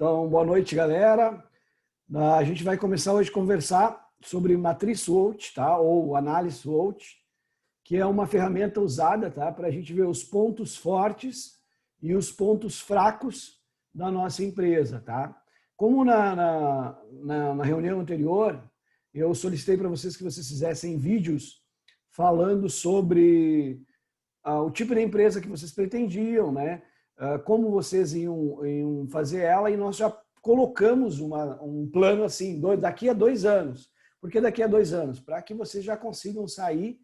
Então, boa noite, galera. A gente vai começar hoje a conversar sobre matriz SWOT, tá? Ou análise SWOT, que é uma ferramenta usada, tá? Para a gente ver os pontos fortes e os pontos fracos da nossa empresa, tá? Como na reunião anterior, eu solicitei para vocês que vocês fizessem vídeos falando sobre o tipo de empresa que vocês pretendiam, né? Como vocês iam fazer ela, e nós já colocamos um plano assim, daqui a 2 anos. Por que daqui a 2 anos? Para que vocês já consigam sair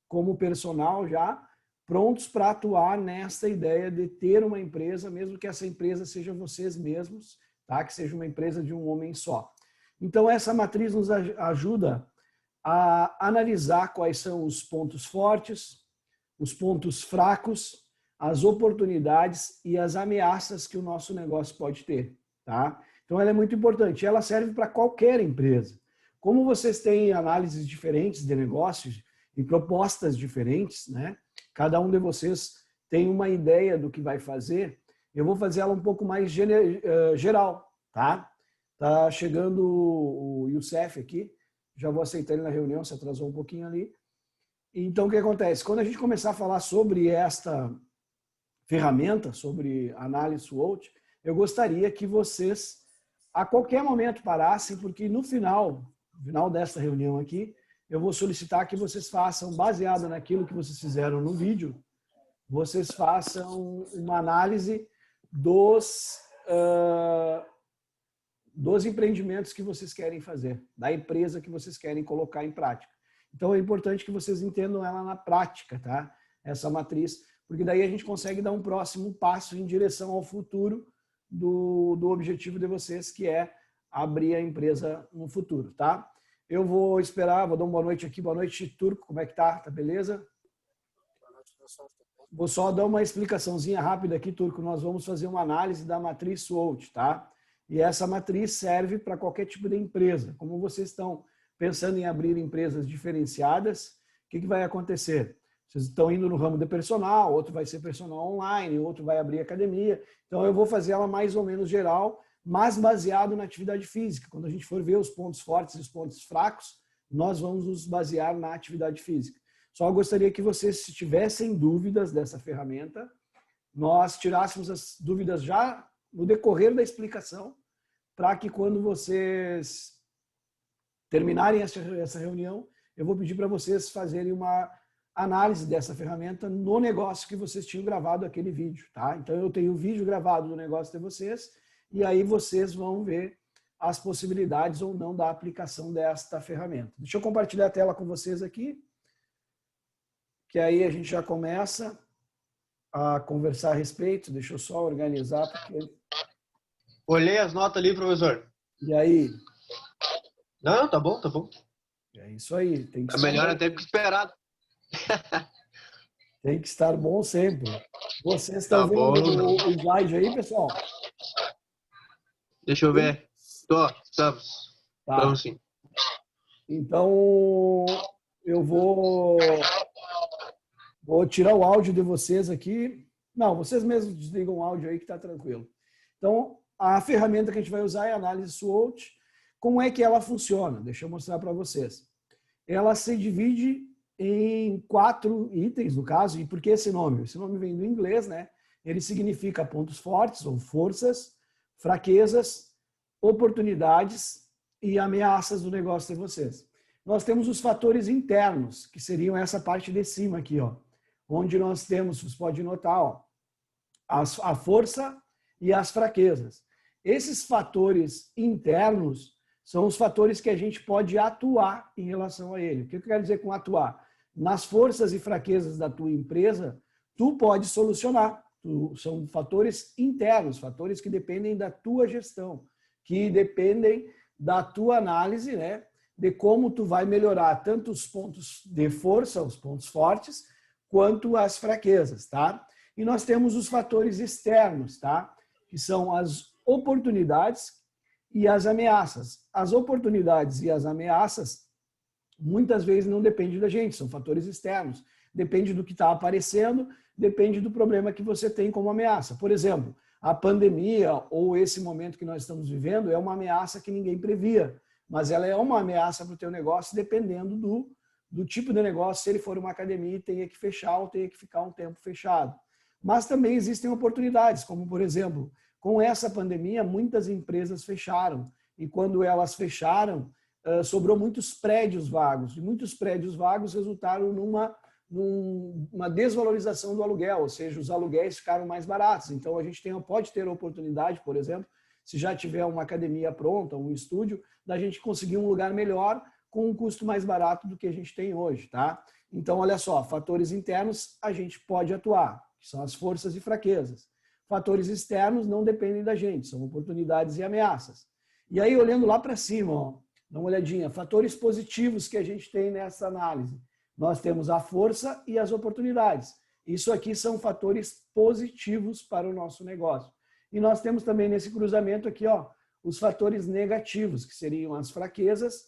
como personal já prontos para atuar nesta ideia de ter uma empresa, mesmo que essa empresa seja vocês mesmos, tá? Que seja uma empresa de um homem só. Então, essa matriz nos ajuda a analisar quais são os pontos fortes, os pontos fracos, as oportunidades e as ameaças que o nosso negócio pode ter, tá? Então, ela é muito importante. Ela serve para qualquer empresa. Como vocês têm análises diferentes de negócios e propostas diferentes, né? Cada um de vocês tem uma ideia do que vai fazer. Eu vou fazer ela um pouco mais geral, tá? Tá chegando o Youssef aqui. Já vou aceitar ele na reunião, se atrasou um pouquinho ali. Então, o que acontece? Quando a gente começar a falar sobre esta ferramenta, sobre análise SWOT, eu gostaria que vocês, a qualquer momento, parassem, porque no final desta reunião aqui, eu vou solicitar que vocês façam, baseado naquilo que vocês fizeram no vídeo, vocês façam uma análise dos empreendimentos que vocês querem fazer, da empresa que vocês querem colocar em prática. Então, é importante que vocês entendam ela na prática, tá? Essa matriz, porque daí a gente consegue dar um próximo passo em direção ao futuro do objetivo de vocês, que é abrir a empresa no futuro, tá? Eu vou esperar, vou dar uma boa noite aqui. Boa noite, Turco. Como é que tá? Tá beleza? Boa noite, pessoal. Vou só dar uma explicaçãozinha rápida aqui, Turco. Nós vamos fazer uma análise da matriz SWOT, tá? E essa matriz serve para qualquer tipo de empresa. Como vocês estão pensando em abrir empresas diferenciadas, o que vai acontecer? Vocês estão indo no ramo de personal, outro vai ser personal online, outro vai abrir academia. Então, eu vou fazer ela mais ou menos geral, mas baseado na atividade física. Quando a gente for ver os pontos fortes e os pontos fracos, nós vamos nos basear na atividade física. Só gostaria que vocês, se tivessem dúvidas dessa ferramenta, nós tirássemos as dúvidas já no decorrer da explicação, para que quando vocês terminarem essa reunião, eu vou pedir para vocês fazerem uma análise dessa ferramenta no negócio que vocês tinham gravado aquele vídeo, tá? Então, eu tenho o vídeo gravado do negócio de vocês, e aí vocês vão ver as possibilidades ou não da aplicação desta ferramenta. Deixa eu compartilhar a tela com vocês aqui, que aí a gente já começa a conversar a respeito. Deixa eu só organizar, porque... Olhei as notas ali, professor. E aí? Não, tá bom, tá bom. É isso aí. Tem que É melhor até que esperado. Tem que estar bom sempre. Vocês Tá estão vendo bom. o slide aí, pessoal? Deixa eu ver. Estamos. Tá. Estamos sim. Então, eu vou tirar o áudio de vocês aqui. Não, vocês mesmos desligam o áudio aí que está tranquilo. Então, a ferramenta que a gente vai usar é a análise SWOT. Como é que ela funciona? Deixa eu mostrar para vocês. Ela se divide em 4 itens, no caso. E por que esse nome? Esse nome vem do inglês, né? Ele significa pontos fortes ou forças, fraquezas, oportunidades e ameaças do negócio de vocês. Nós temos os fatores internos, que seriam essa parte de cima aqui, ó, onde nós temos, você pode notar, ó, a força e as fraquezas. Esses fatores internos são os fatores que a gente pode atuar em relação a ele. O que eu quero dizer com atuar? Nas forças e fraquezas da tua empresa, tu pode solucionar. São fatores internos, fatores que dependem da tua gestão, que dependem da tua análise, né, de como tu vai melhorar tanto os pontos de força, os pontos fortes, quanto as fraquezas, tá? E nós temos os fatores externos, tá? Que são as oportunidades e as ameaças. As oportunidades e as ameaças muitas vezes não dependem da gente, são fatores externos. Depende do que está aparecendo, depende do problema que você tem como ameaça. Por exemplo, A pandemia ou esse momento que nós estamos vivendo é uma ameaça que ninguém previa, mas ela é uma ameaça para o teu negócio dependendo do tipo de negócio, se ele for uma academia e tenha que fechar ou tenha que ficar um tempo fechado. Mas também existem oportunidades, como por exemplo, com essa pandemia, muitas empresas fecharam e quando elas fecharam, sobrou muitos prédios vagos e muitos prédios vagos resultaram numa desvalorização do aluguel, ou seja, os aluguéis ficaram mais baratos. Então, a gente pode ter a oportunidade, por exemplo, se já tiver uma academia pronta, um estúdio, da gente conseguir um lugar melhor com um custo mais barato do que a gente tem hoje, tá? Então, olha só, fatores internos a gente pode atuar, que são as forças e fraquezas. Fatores externos não dependem da gente, são oportunidades e ameaças. E aí, olhando lá para cima, ó, dá uma olhadinha, fatores positivos que a gente tem nessa análise. Nós temos a força e as oportunidades. Isso aqui são fatores positivos para o nosso negócio. E nós temos também nesse cruzamento aqui, ó, os fatores negativos, que seriam as fraquezas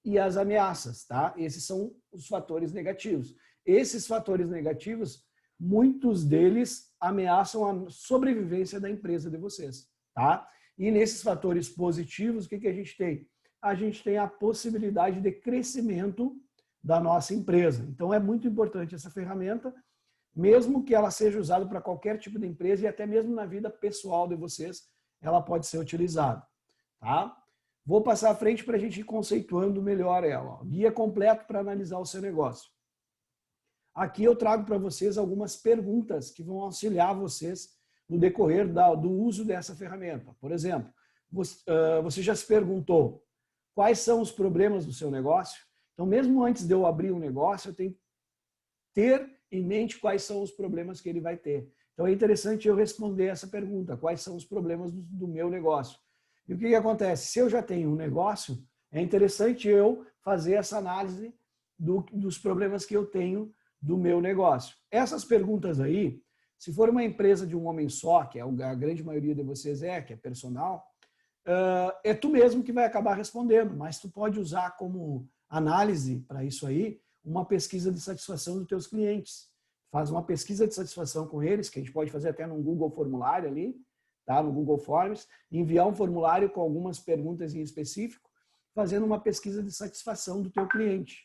e as ameaças, tá? Esses são os fatores negativos. Esses fatores negativos, muitos deles ameaçam a sobrevivência da empresa de vocês, tá? E nesses fatores positivos, o que a gente tem? A gente tem a possibilidade de crescimento da nossa empresa. Então, é muito importante essa ferramenta, mesmo que ela seja usada para qualquer tipo de empresa e até mesmo na vida pessoal de vocês, ela pode ser utilizada, tá? Vou passar à frente para a gente ir conceituando melhor ela. Ó. Guia completo para analisar o seu negócio. Aqui eu trago para vocês algumas perguntas que vão auxiliar vocês no decorrer do uso dessa ferramenta. Por exemplo, você já se perguntou quais são os problemas do seu negócio? Então, mesmo antes de eu abrir um negócio, eu tenho que ter em mente quais são os problemas que ele vai ter. Então, é interessante eu responder essa pergunta, quais são os problemas do meu negócio? E o que acontece? Se eu já tenho um negócio, é interessante eu fazer essa análise dos problemas que eu tenho do meu negócio. Essas perguntas aí, se for uma empresa de um homem só, que é a grande maioria de vocês que é personal, é tu mesmo que vai acabar respondendo, mas tu pode usar como análise para isso aí uma pesquisa de satisfação dos teus clientes. Faz uma pesquisa de satisfação com eles, que a gente pode fazer até no Google Formulário ali, tá? No Google Forms, enviar um formulário com algumas perguntas em específico, fazendo uma pesquisa de satisfação do teu cliente.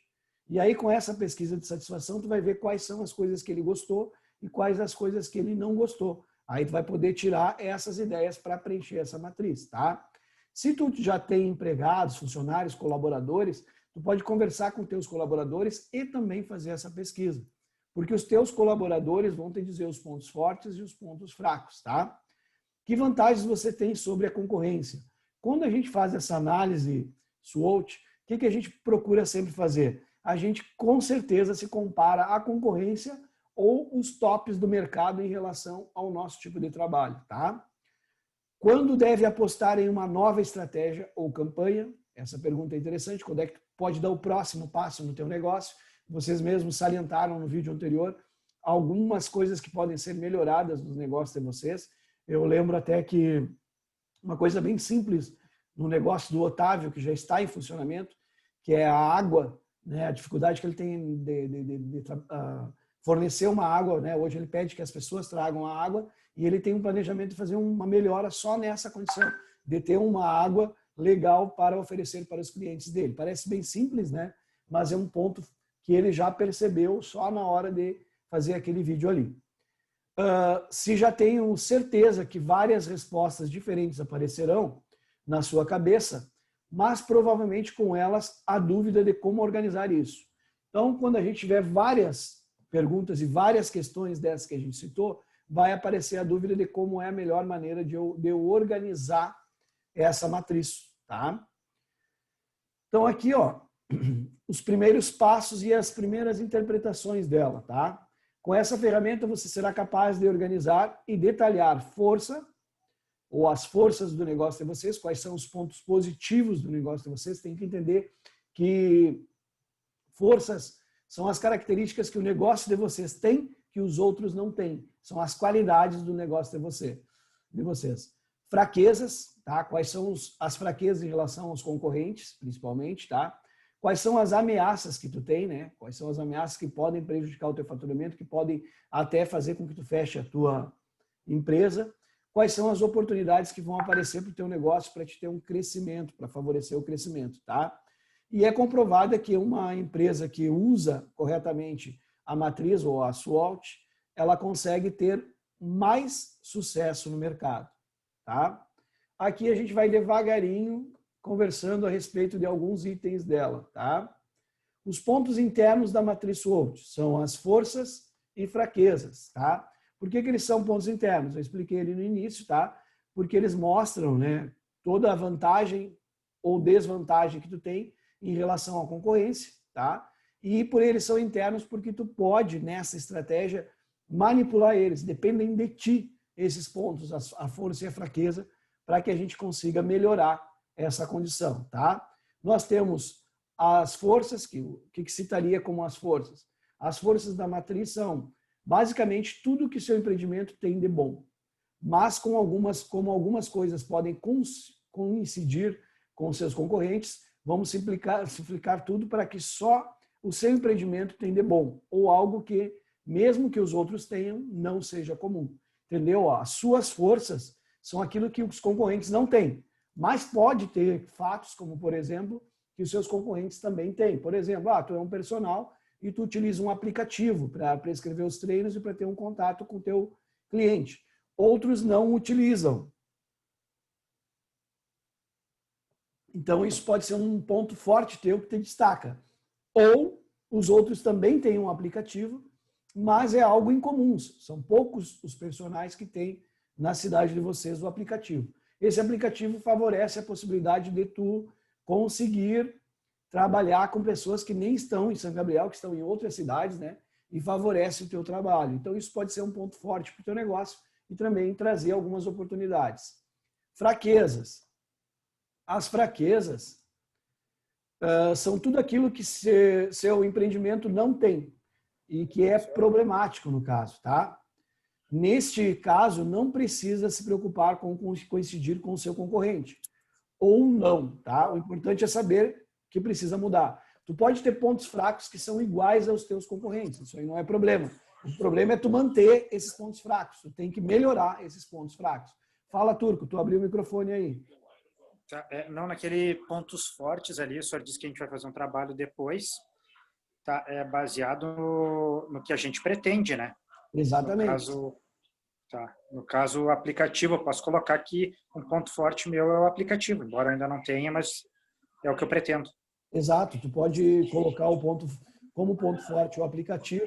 E aí, com essa pesquisa de satisfação, tu vai ver quais são as coisas que ele gostou e quais as coisas que ele não gostou. Aí tu vai poder tirar essas ideias para preencher essa matriz, tá? Se tu já tem empregados, funcionários, colaboradores, tu pode conversar com teus colaboradores e também fazer essa pesquisa. Porque os teus colaboradores vão te dizer os pontos fortes e os pontos fracos, tá? Que vantagens você tem sobre a concorrência? Quando a gente faz essa análise SWOT, o que a gente procura sempre fazer? A gente com certeza se compara à concorrência ou os tops do mercado em relação ao nosso tipo de trabalho, tá? Quando deve apostar em uma nova estratégia ou campanha? Essa pergunta é interessante. Quando é que pode dar o próximo passo no teu negócio? Vocês mesmos salientaram no vídeo anterior algumas coisas que podem ser melhoradas nos negócios de vocês. Eu lembro até que uma coisa bem simples no negócio do Otávio, que já está em funcionamento, que é a água, né? A dificuldade que ele tem de fornecer uma água, né? Hoje ele pede que as pessoas tragam a água e ele tem um planejamento de fazer uma melhora só nessa condição, de ter uma água legal para oferecer para os clientes dele. Parece bem simples, né? Mas é um ponto que ele já percebeu só na hora de fazer aquele vídeo ali. Se já tenho certeza que várias respostas diferentes aparecerão na sua cabeça, mas provavelmente com elas a dúvida de como organizar isso. Então, quando a gente tiver várias perguntas e várias questões dessas que a gente citou, vai aparecer a dúvida de como é a melhor maneira de eu organizar essa matriz, tá? Então, aqui, ó, os primeiros passos e as primeiras interpretações dela, tá? Com essa ferramenta, você será capaz de organizar e detalhar força, ou as forças do negócio de vocês, quais são os pontos positivos do negócio de vocês. Tem que entender que forças são as características que o negócio de vocês tem que os outros não têm. São as qualidades do negócio de vocês. Fraquezas, tá? Quais são as fraquezas em relação aos concorrentes, principalmente, tá? Quais são as ameaças que tu tem, né? Quais são as ameaças que podem prejudicar o teu faturamento, que podem até fazer com que tu feche a tua empresa. quais são as oportunidades que vão aparecer para o teu negócio para te ter um crescimento, para favorecer o crescimento, tá? E é comprovado que uma empresa que usa corretamente a matriz ou a SWOT, ela consegue ter mais sucesso no mercado, tá? Aqui a gente vai devagarinho conversando a respeito de alguns itens dela, tá? Os pontos internos da matriz SWOT são as forças e fraquezas, tá? Por que eles são pontos internos? Eu expliquei ali no início, tá? Porque eles mostram, né, toda a vantagem ou desvantagem que tu tem em relação à concorrência, tá? E por eles são internos porque tu pode, nessa estratégia, manipular eles. Dependem de ti esses pontos, a força e a fraqueza, para que a gente consiga melhorar essa condição, tá? Nós temos as forças, que citaria como as forças? As forças da matriz são basicamente tudo que seu empreendimento tem de bom, mas como algumas coisas podem coincidir com seus concorrentes, vamos simplificar tudo para que só o seu empreendimento tem de bom, ou algo que, mesmo que os outros tenham, não seja comum. Entendeu? As suas forças são aquilo que os concorrentes não têm, mas pode ter fatos como, por exemplo, que os seus concorrentes também têm. Por exemplo, tu é um personal e tu utiliza um aplicativo para prescrever os treinos e para ter um contato com o teu cliente. Outros não utilizam. Então, isso pode ser um ponto forte teu que te destaca. Ou os outros também têm um aplicativo, mas é algo incomum. São poucos os personagens que têm na cidade de vocês o aplicativo. Esse aplicativo favorece a possibilidade de tu conseguir trabalhar com pessoas que nem estão em São Gabriel, que estão em outras cidades, né? E favorece o teu trabalho. Então, isso pode ser um ponto forte para o teu negócio e também trazer algumas oportunidades. Fraquezas. As fraquezas são tudo aquilo que seu empreendimento não tem e que é problemático no caso, tá? Neste caso, não precisa se preocupar com coincidir com o seu concorrente. Ou não, tá? O importante é saber que precisa mudar. Tu pode ter pontos fracos que são iguais aos teus concorrentes. Isso aí não é problema. O problema é tu manter esses pontos fracos. Tu tem que melhorar esses pontos fracos. Fala, Turco, tu abriu o microfone aí. Não, naquele pontos fortes ali, o senhor disse que a gente vai fazer um trabalho depois, tá? É baseado no que a gente pretende, né? Exatamente. No caso, o aplicativo, eu posso colocar que um ponto forte meu é o aplicativo, embora eu ainda não tenha, mas é o que eu pretendo. Exato, tu pode colocar como ponto forte o aplicativo,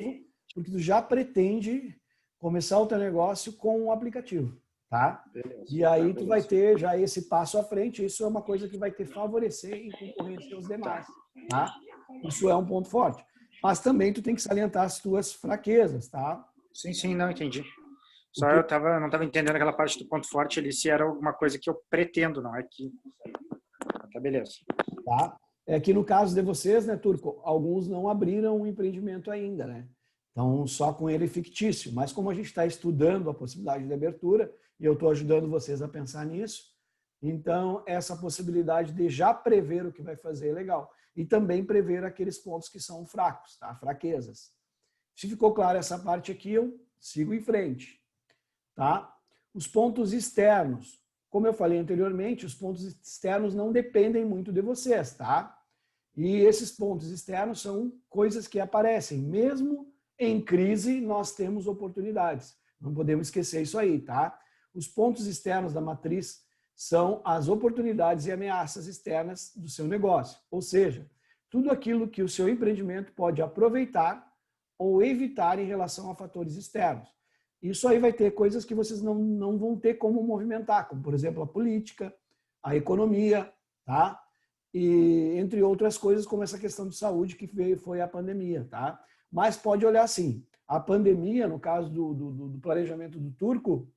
porque tu já pretende começar o teu negócio com o aplicativo, tá? Beleza, e aí tu vai ter já esse passo à frente, isso é uma coisa que vai te favorecer em concorrência aos demais, tá? Isso é um ponto forte. Mas também tu tem que salientar as tuas fraquezas, tá? Sim, não entendi. Só eu não estava entendendo aquela parte do ponto forte ali, se era alguma coisa que eu pretendo, não é que... Tá, beleza. Tá? É que no caso de vocês, né, Turco, alguns não abriram o empreendimento ainda, né? Então, só com ele fictício. Mas como a gente está estudando a possibilidade de abertura, e eu estou ajudando vocês a pensar nisso, então essa possibilidade de já prever o que vai fazer é legal. E também prever aqueles pontos que são fracos, tá? Fraquezas. Se ficou claro essa parte aqui, eu sigo em frente. Tá? Os pontos externos. Como eu falei anteriormente, os pontos externos não dependem muito de vocês, tá? E esses pontos externos são coisas que aparecem. Mesmo em crise, nós temos oportunidades. Não podemos esquecer isso aí, tá? Os pontos externos da matriz são as oportunidades e ameaças externas do seu negócio. Ou seja, tudo aquilo que o seu empreendimento pode aproveitar ou evitar em relação a fatores externos. Isso aí vai ter coisas que vocês não vão ter como movimentar, como, por exemplo, a política, a economia, tá? E entre outras coisas, como essa questão de saúde que foi a pandemia, tá? Mas pode olhar assim, a pandemia, no caso do planejamento do Turco,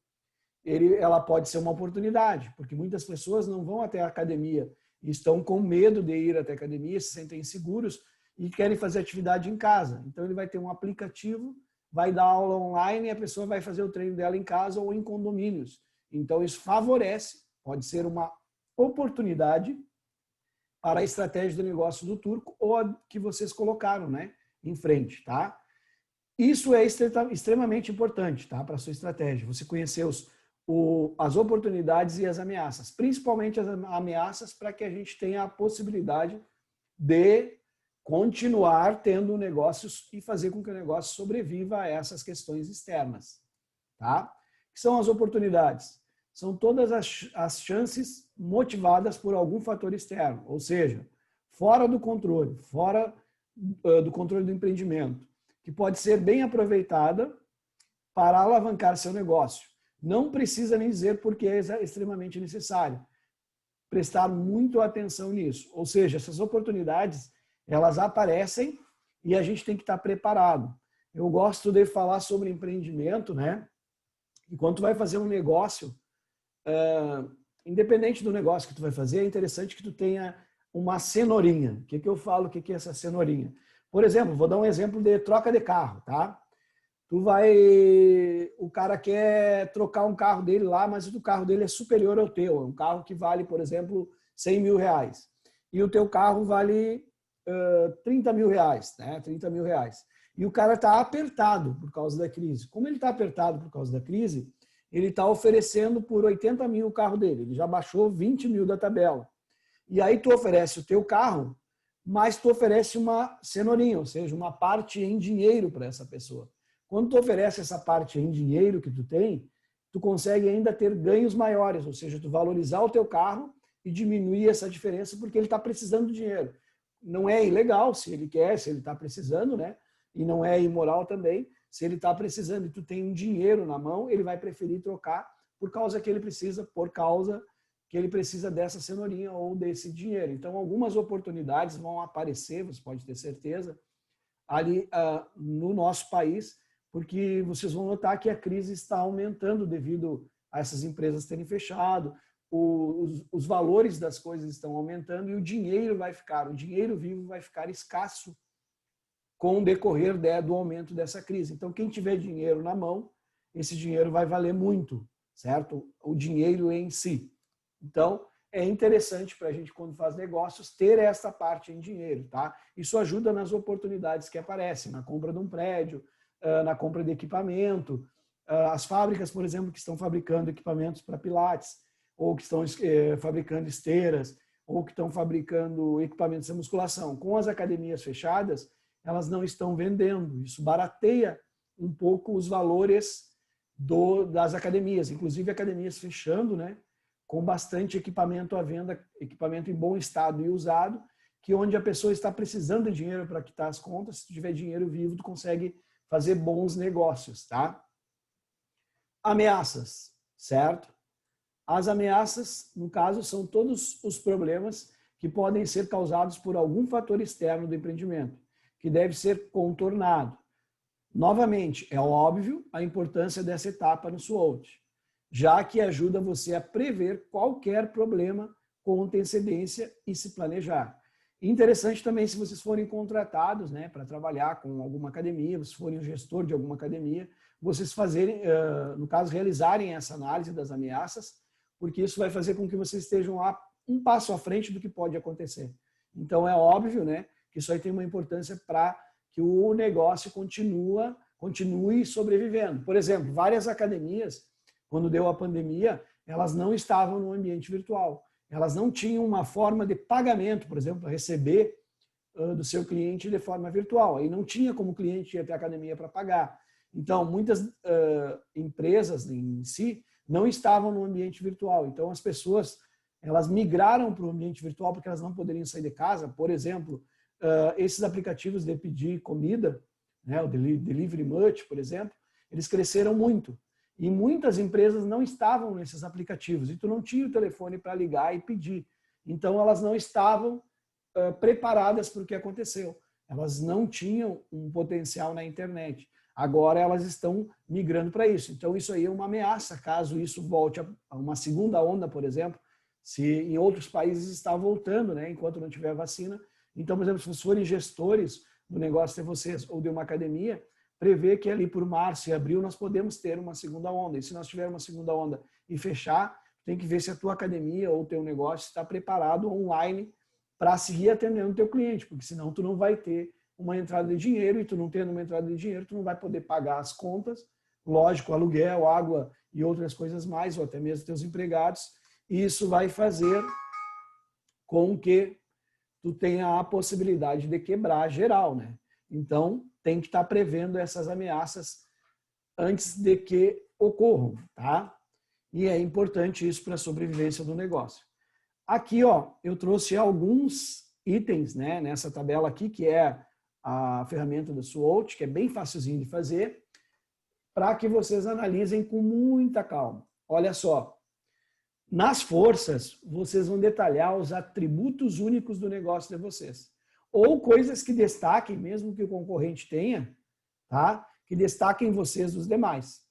ela pode ser uma oportunidade, porque muitas pessoas não vão até a academia e estão com medo de ir até a academia, se sentem inseguros e querem fazer atividade em casa. Então, ele vai ter um aplicativo, vai dar aula online e a pessoa vai fazer o treino dela em casa ou em condomínios. Então, isso favorece, pode ser uma oportunidade para a estratégia do negócio do Turco ou a que vocês colocaram, né, em frente, tá? Isso é extremamente importante, tá, para a sua estratégia. Você conhecer as oportunidades e as ameaças, principalmente as ameaças para que a gente tenha a possibilidade de continuar tendo negócios e fazer com que o negócio sobreviva a essas questões externas. Tá? O que são as oportunidades? São todas as chances motivadas por algum fator externo, ou seja, fora do controle do empreendimento, que pode ser bem aproveitada para alavancar seu negócio. Não precisa nem dizer porque é extremamente necessário. Prestar muito atenção nisso. Ou seja, essas oportunidades, elas aparecem e a gente tem que estar preparado. Eu gosto de falar sobre empreendimento, né? E quando tu vai fazer um negócio, independente do negócio que tu vai fazer, é interessante que tu tenha uma cenourinha. O que eu falo? O que é essa cenourinha? Por exemplo, vou dar um exemplo de troca de carro, tá? O cara quer trocar um carro dele lá, mas o carro dele é superior ao teu. É um carro que vale, por exemplo, 100 mil reais. E o teu carro vale 30 mil reais, né? 30 mil reais. E o cara está apertado por causa da crise. Como ele está apertado por causa da crise, ele está oferecendo por 80 mil o carro dele. Ele já baixou 20 mil da tabela. E aí tu oferece o teu carro, mas tu oferece uma cenourinha, ou seja, uma parte em dinheiro para essa pessoa. Quando tu oferece essa parte em dinheiro que tu tem, tu consegue ainda ter ganhos maiores, ou seja, tu valorizar o teu carro e diminuir essa diferença porque ele está precisando de dinheiro. Não é ilegal se ele quer, se ele está precisando, né? E não é imoral também. Se ele está precisando e tu tem um dinheiro na mão, ele vai preferir trocar por causa que ele precisa dessa cenourinha ou desse dinheiro. Então, algumas oportunidades vão aparecer, você pode ter certeza, ali no nosso país, porque vocês vão notar que a crise está aumentando devido a essas empresas terem fechado, os valores das coisas estão aumentando e o dinheiro vivo vai ficar escasso com o decorrer do aumento dessa crise. Então, quem tiver dinheiro na mão, esse dinheiro vai valer muito, certo? O dinheiro em si. Então, é interessante para a gente, quando faz negócios, ter essa parte em dinheiro, tá? Isso ajuda nas oportunidades que aparecem, na compra de um prédio, na compra de equipamento. As fábricas, por exemplo, que estão fabricando equipamentos para pilates, ou que estão fabricando esteiras, ou que estão fabricando equipamentos de musculação. Com as academias fechadas, elas não estão vendendo. Isso barateia um pouco os valores das academias, inclusive academias fechando, né? Com bastante equipamento à venda, equipamento em bom estado e usado, que onde a pessoa está precisando de dinheiro para quitar as contas, se tu tiver dinheiro vivo, tu consegue fazer bons negócios, tá? Ameaças, certo? As ameaças, no caso, são todos os problemas que podem ser causados por algum fator externo do empreendimento, que deve ser contornado. Novamente, é óbvio a importância dessa etapa no SWOT, já que ajuda você a prever qualquer problema com antecedência e se planejar. Interessante também se vocês forem contratados, né, para trabalhar com alguma academia, vocês forem o gestor de alguma academia, vocês fazerem, no caso, realizarem essa análise das ameaças, porque isso vai fazer com que vocês estejam um passo à frente do que pode acontecer. Então, é óbvio, né, que isso aí tem uma importância para que o negócio continue sobrevivendo. Por exemplo, várias academias, quando deu a pandemia, elas não estavam no ambiente virtual. Elas não tinham uma forma de pagamento, por exemplo, receber do seu cliente de forma virtual. Aí não tinha como o cliente ir até a academia para pagar. Então, muitas empresas em si não estavam no ambiente virtual. Então, as pessoas elas migraram para o ambiente virtual porque elas não poderiam sair de casa. Por exemplo, esses aplicativos de pedir comida, né, o Delivery Much, por exemplo, eles cresceram muito. E muitas empresas não estavam nesses aplicativos. E tu não tinha o telefone para ligar e pedir. Então, elas não estavam preparadas para o que aconteceu. Elas não tinham um potencial na internet. Agora, elas estão migrando para isso. Então, isso aí é uma ameaça, caso isso volte a uma segunda onda, por exemplo, se em outros países está voltando, né, enquanto não tiver vacina. Então, por exemplo, se vocês forem gestores do negócio de vocês ou de uma academia, prevê que ali por março e abril nós podemos ter uma segunda onda. E se nós tivermos uma segunda onda e fechar, tem que ver se a tua academia ou o teu negócio está preparado online para seguir atendendo o teu cliente, porque senão tu não vai ter uma entrada de dinheiro e tu não tendo uma entrada de dinheiro, tu não vai poder pagar as contas, lógico, aluguel, água e outras coisas mais, ou até mesmo teus empregados, e isso vai fazer com que tu tenha a possibilidade de quebrar geral, né? Então, tem que estar prevendo essas ameaças antes de que ocorram, tá? E é importante isso para a sobrevivência do negócio. Aqui, ó, eu trouxe alguns itens, né, nessa tabela aqui, que é a ferramenta do SWOT, que é bem facilzinho de fazer, para que vocês analisem com muita calma. Olha só, nas forças, vocês vão detalhar os atributos únicos do negócio de vocês. Ou coisas que destaquem, mesmo que o concorrente tenha, tá? Que destaquem vocês dos demais.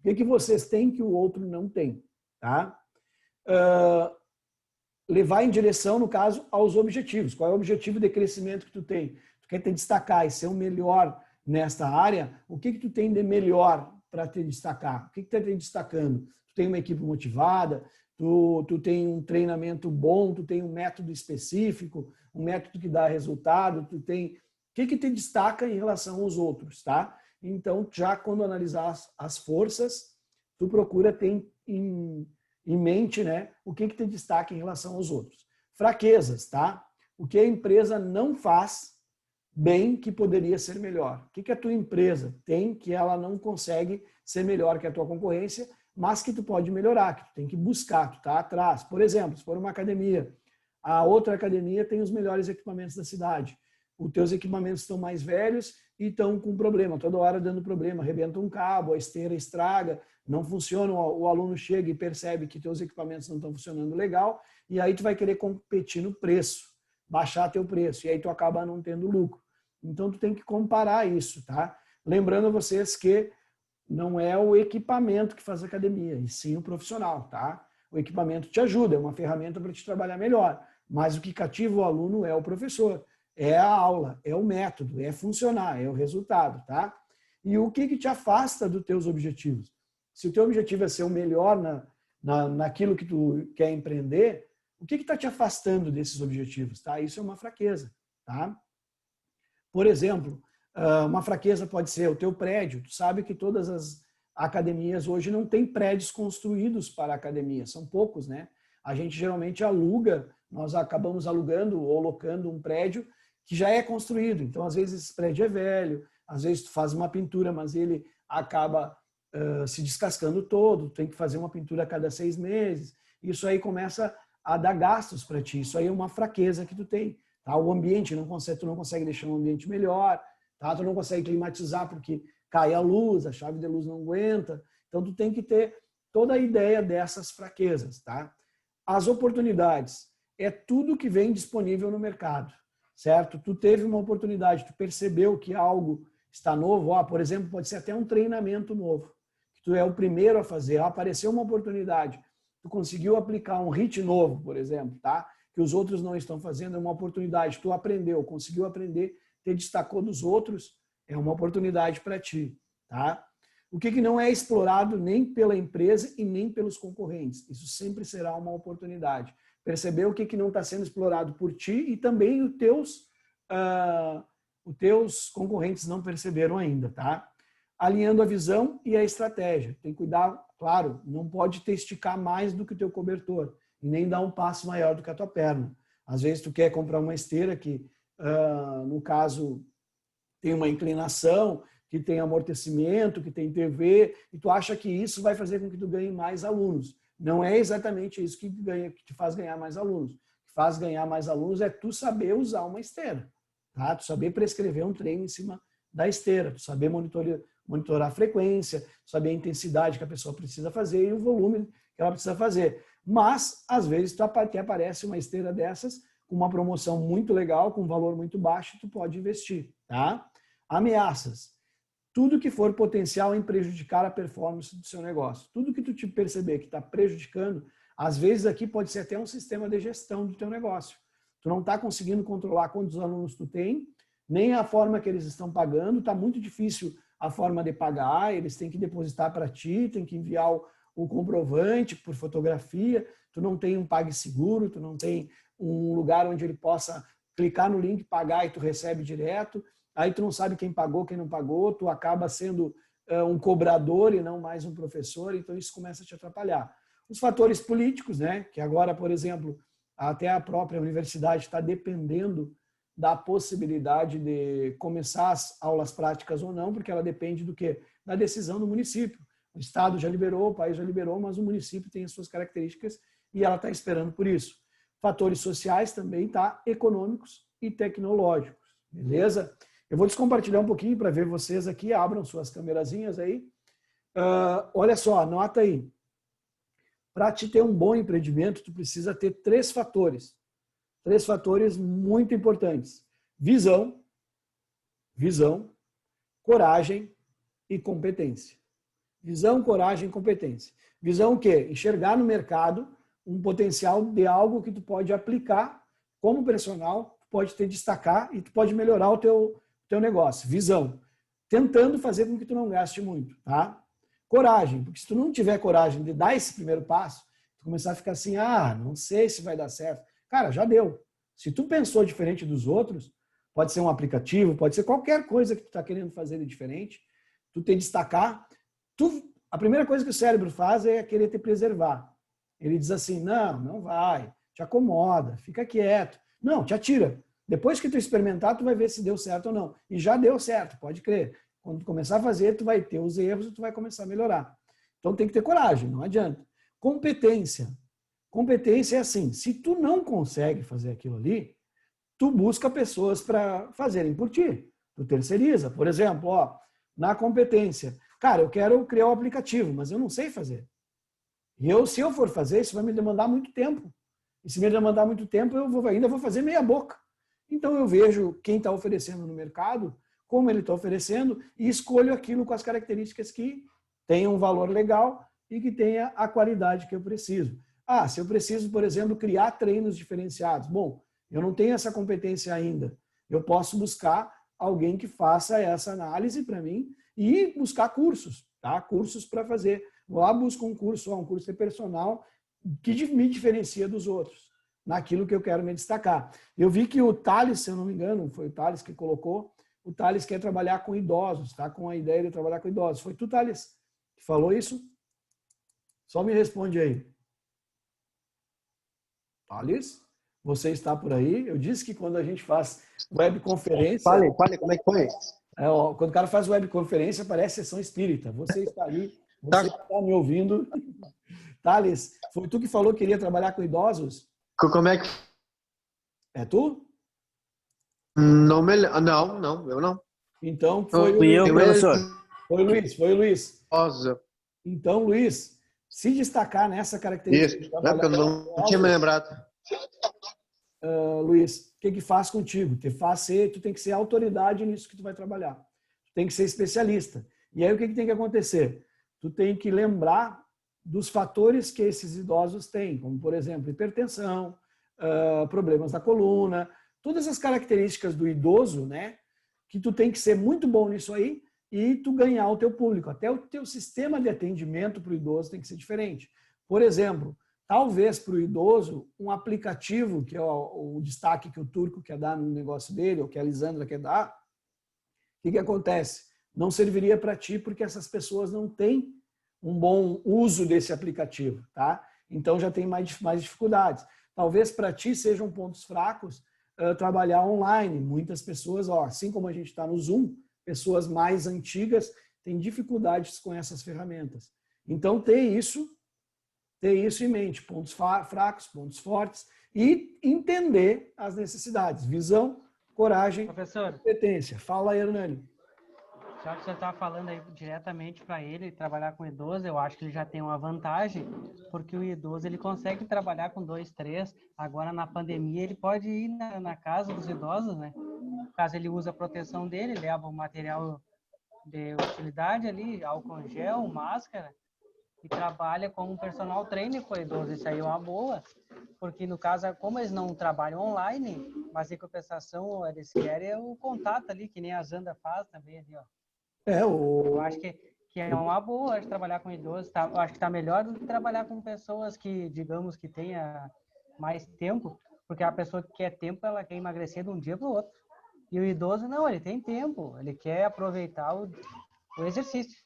O que vocês têm que o outro não tem, tá? Levar em direção, no caso, aos objetivos. Qual é o objetivo de crescimento que tu tem? Tu quer te destacar e ser o melhor nesta área? O que tu tem de melhor para te destacar? O que tu está te destacando? Tu tem uma equipe motivada? Tu tem um treinamento bom? Tu tem um método específico? Um método que dá resultado? Tu tem... O que te destaca em relação aos outros, tá? Então, já quando analisar as forças, tu procura ter em mente, né, o que te destaca em relação aos outros. Fraquezas, tá? O que a empresa não faz bem que poderia ser melhor. O que a tua empresa tem que ela não consegue ser melhor que a tua concorrência, mas que tu pode melhorar, que tu tem que buscar, tu tá atrás. Por exemplo, se for uma academia, a outra academia tem os melhores equipamentos da cidade. Os teus equipamentos estão mais velhos e estão com problema, toda hora dando problema, arrebenta um cabo, a esteira estraga, não funciona, o aluno chega e percebe que teus equipamentos não estão funcionando legal, e aí tu vai querer competir no preço, baixar teu preço, e aí tu acaba não tendo lucro. Então tu tem que comparar isso, tá? Lembrando a vocês que não é o equipamento que faz academia, e sim o profissional, tá? O equipamento te ajuda, é uma ferramenta para te trabalhar melhor, mas o que cativa o aluno é o professor. É a aula, é o método, é funcionar, é o resultado, tá? E o que te afasta dos teus objetivos? Se o teu objetivo é ser o melhor naquilo que tu quer empreender, o que está te afastando desses objetivos, tá? Isso é uma fraqueza, tá? Por exemplo, uma fraqueza pode ser o teu prédio. Tu sabe que todas as academias hoje não têm prédios construídos para academia, são poucos, né? A gente geralmente aluga, nós acabamos alugando ou locando um prédio que já é construído. Então, às vezes, esse prédio é velho, às vezes tu faz uma pintura, mas ele acaba se descascando todo, tem que fazer uma pintura a cada 6 meses. Isso aí começa a dar gastos para ti. Isso aí é uma fraqueza que tu tem. Tá? O ambiente, tu não consegue deixar um ambiente melhor, tá? Tu não consegue climatizar porque cai a luz, a chave de luz não aguenta. Então, tu tem que ter toda a ideia dessas fraquezas. Tá? As oportunidades é tudo que vem disponível no mercado. Certo? Tu teve uma oportunidade, tu percebeu que algo está novo, por exemplo, pode ser até um treinamento novo, que tu é o primeiro a fazer, apareceu uma oportunidade, tu conseguiu aplicar um HIIT novo, por exemplo, tá? Que os outros não estão fazendo, é uma oportunidade, tu aprendeu, conseguiu aprender, te destacou dos outros, é uma oportunidade para ti, tá? O que não é explorado nem pela empresa e nem pelos concorrentes, isso sempre será uma oportunidade. Perceber o que não está sendo explorado por ti e também os teus concorrentes não perceberam ainda, tá? Alinhando a visão e a estratégia. Tem que cuidar, claro, não pode te esticar mais do que o teu cobertor e nem dar um passo maior do que a tua perna. Às vezes tu quer comprar uma esteira que, no caso, tem uma inclinação, que tem amortecimento, que tem TV, e tu acha que isso vai fazer com que tu ganhe mais alunos. Não é exatamente isso que te faz ganhar mais alunos. O que faz ganhar mais alunos é tu saber usar uma esteira, tá? Tu saber prescrever um treino em cima da esteira, tu saber monitorar a frequência, saber a intensidade que a pessoa precisa fazer e o volume que ela precisa fazer. Mas, às vezes, te aparece uma esteira dessas com uma promoção muito legal, com um valor muito baixo, tu pode investir, tá? Ameaças. Tudo que for potencial em prejudicar a performance do seu negócio. Tudo que tu te perceber que está prejudicando, às vezes aqui pode ser até um sistema de gestão do teu negócio. Tu não está conseguindo controlar quantos alunos tu tem, nem a forma que eles estão pagando, está muito difícil a forma de pagar, eles têm que depositar para ti, tem que enviar o comprovante por fotografia, tu não tem um PagSeguro, tu não tem um lugar onde ele possa clicar no link, pagar e tu recebe direto. Aí tu não sabe quem pagou, quem não pagou, tu acaba sendo um cobrador e não mais um professor, então isso começa a te atrapalhar. Os fatores políticos, né, que agora, por exemplo, até a própria universidade está dependendo da possibilidade de começar as aulas práticas ou não, porque ela depende do quê? Da decisão do município. O Estado já liberou, o país já liberou, mas o município tem as suas características e ela está esperando por isso. Fatores sociais também, tá? Econômicos e tecnológicos, beleza? Eu vou descompartilhar um pouquinho para ver vocês aqui, abram suas câmerazinhas aí. Olha só, anota aí. Para te ter um bom empreendimento, tu precisa ter 3 fatores. 3 fatores muito importantes. Visão, coragem e competência. Visão, coragem e competência. Visão o quê? Enxergar no mercado um potencial de algo que tu pode aplicar como personal, pode te destacar e tu pode melhorar o teu negócio. Visão. Tentando fazer com que tu não gaste muito, tá? Coragem, porque se tu não tiver coragem de dar esse primeiro passo, tu começar a ficar assim, não sei se vai dar certo. Cara, já deu. Se tu pensou diferente dos outros, pode ser um aplicativo, pode ser qualquer coisa que tu está querendo fazer de diferente, tu tem que destacar. A primeira coisa que o cérebro faz é querer te preservar. Ele diz assim, não vai, te acomoda, fica quieto. Não, te atira. Depois que tu experimentar, tu vai ver se deu certo ou não. E já deu certo, pode crer. Quando tu começar a fazer, tu vai ter os erros e tu vai começar a melhorar. Então tem que ter coragem, não adianta. Competência. Competência é assim, se tu não consegue fazer aquilo ali, tu busca pessoas para fazerem por ti. Tu terceiriza. Por exemplo, na competência. Cara, eu quero criar um aplicativo, mas eu não sei fazer. E se eu for fazer, isso vai me demandar muito tempo. E se me demandar muito tempo, eu ainda vou fazer meia boca. Então eu vejo quem está oferecendo no mercado, como ele está oferecendo, e escolho aquilo com as características que tenham um valor legal e que tenha a qualidade que eu preciso. Se eu preciso, por exemplo, criar treinos diferenciados. Bom, eu não tenho essa competência ainda. Eu posso buscar alguém que faça essa análise para mim e buscar cursos, tá? Cursos para fazer. Vou lá, busco um curso de personal que me diferencia dos outros, naquilo que eu quero me destacar. Eu vi que o Thales, se eu não me engano, foi o Thales que colocou, o Thales quer trabalhar com idosos, tá? Com a ideia de trabalhar com idosos. Foi tu, Thales, que falou isso? Só me responde aí. Thales, você está por aí? Eu disse que quando a gente faz webconferência... Fale, como é que foi? Quando o cara faz webconferência, parece sessão espírita. Você está aí, você está me ouvindo. Thales, foi tu que falou que queria trabalhar com idosos? Como é que... É tu? Não, eu não. Então, foi Fui eu, professor. Foi o Luiz. Rosa. Então, Luiz, se destacar nessa característica... Isso, porque eu não tinha me lembrado. Luiz, o que faz contigo? Tu tem que ser autoridade nisso que tu vai trabalhar. Tu tem que ser especialista. E aí o que tem que acontecer? Tu tem que lembrar dos fatores que esses idosos têm, como, por exemplo, hipertensão, problemas da coluna, todas as características do idoso, né? Que tu tem que ser muito bom nisso aí e tu ganhar o teu público. Até o teu sistema de atendimento para o idoso tem que ser diferente. Por exemplo, talvez para o idoso, um aplicativo, que é o destaque que o Turco quer dar no negócio dele, ou que a Lisandra quer dar, o que acontece? Não serviria para ti porque essas pessoas não têm um bom uso desse aplicativo, tá? Então já tem mais dificuldades. Talvez para ti sejam pontos fracos trabalhar online. Muitas pessoas, assim como a gente está no Zoom, pessoas mais antigas têm dificuldades com essas ferramentas. Então ter isso em mente, pontos fracos, pontos fortes e entender as necessidades, visão, coragem, Professor, competência. Fala aí, Hernani. já que você está falando aí diretamente para ele trabalhar com idoso, eu acho que ele já tem uma vantagem, porque o idoso ele consegue trabalhar com 2, 3. Agora na pandemia ele pode ir na casa dos idosos, né? Caso ele use a proteção dele, leva o material de utilidade ali, álcool em gel, máscara, e trabalha como personal trainer com o idoso. Isso aí é uma boa, porque no caso, como eles não trabalham online, mas em compensação eles querem o contato ali, que nem a Zanda faz também ali, ó. Eu acho que é uma boa de trabalhar com idosos. Tá, eu acho que está melhor do que trabalhar com pessoas que, digamos, que tenha mais tempo, porque a pessoa que quer tempo, ela quer emagrecer de um dia para o outro. E o idoso, não, ele tem tempo, ele quer aproveitar o exercício.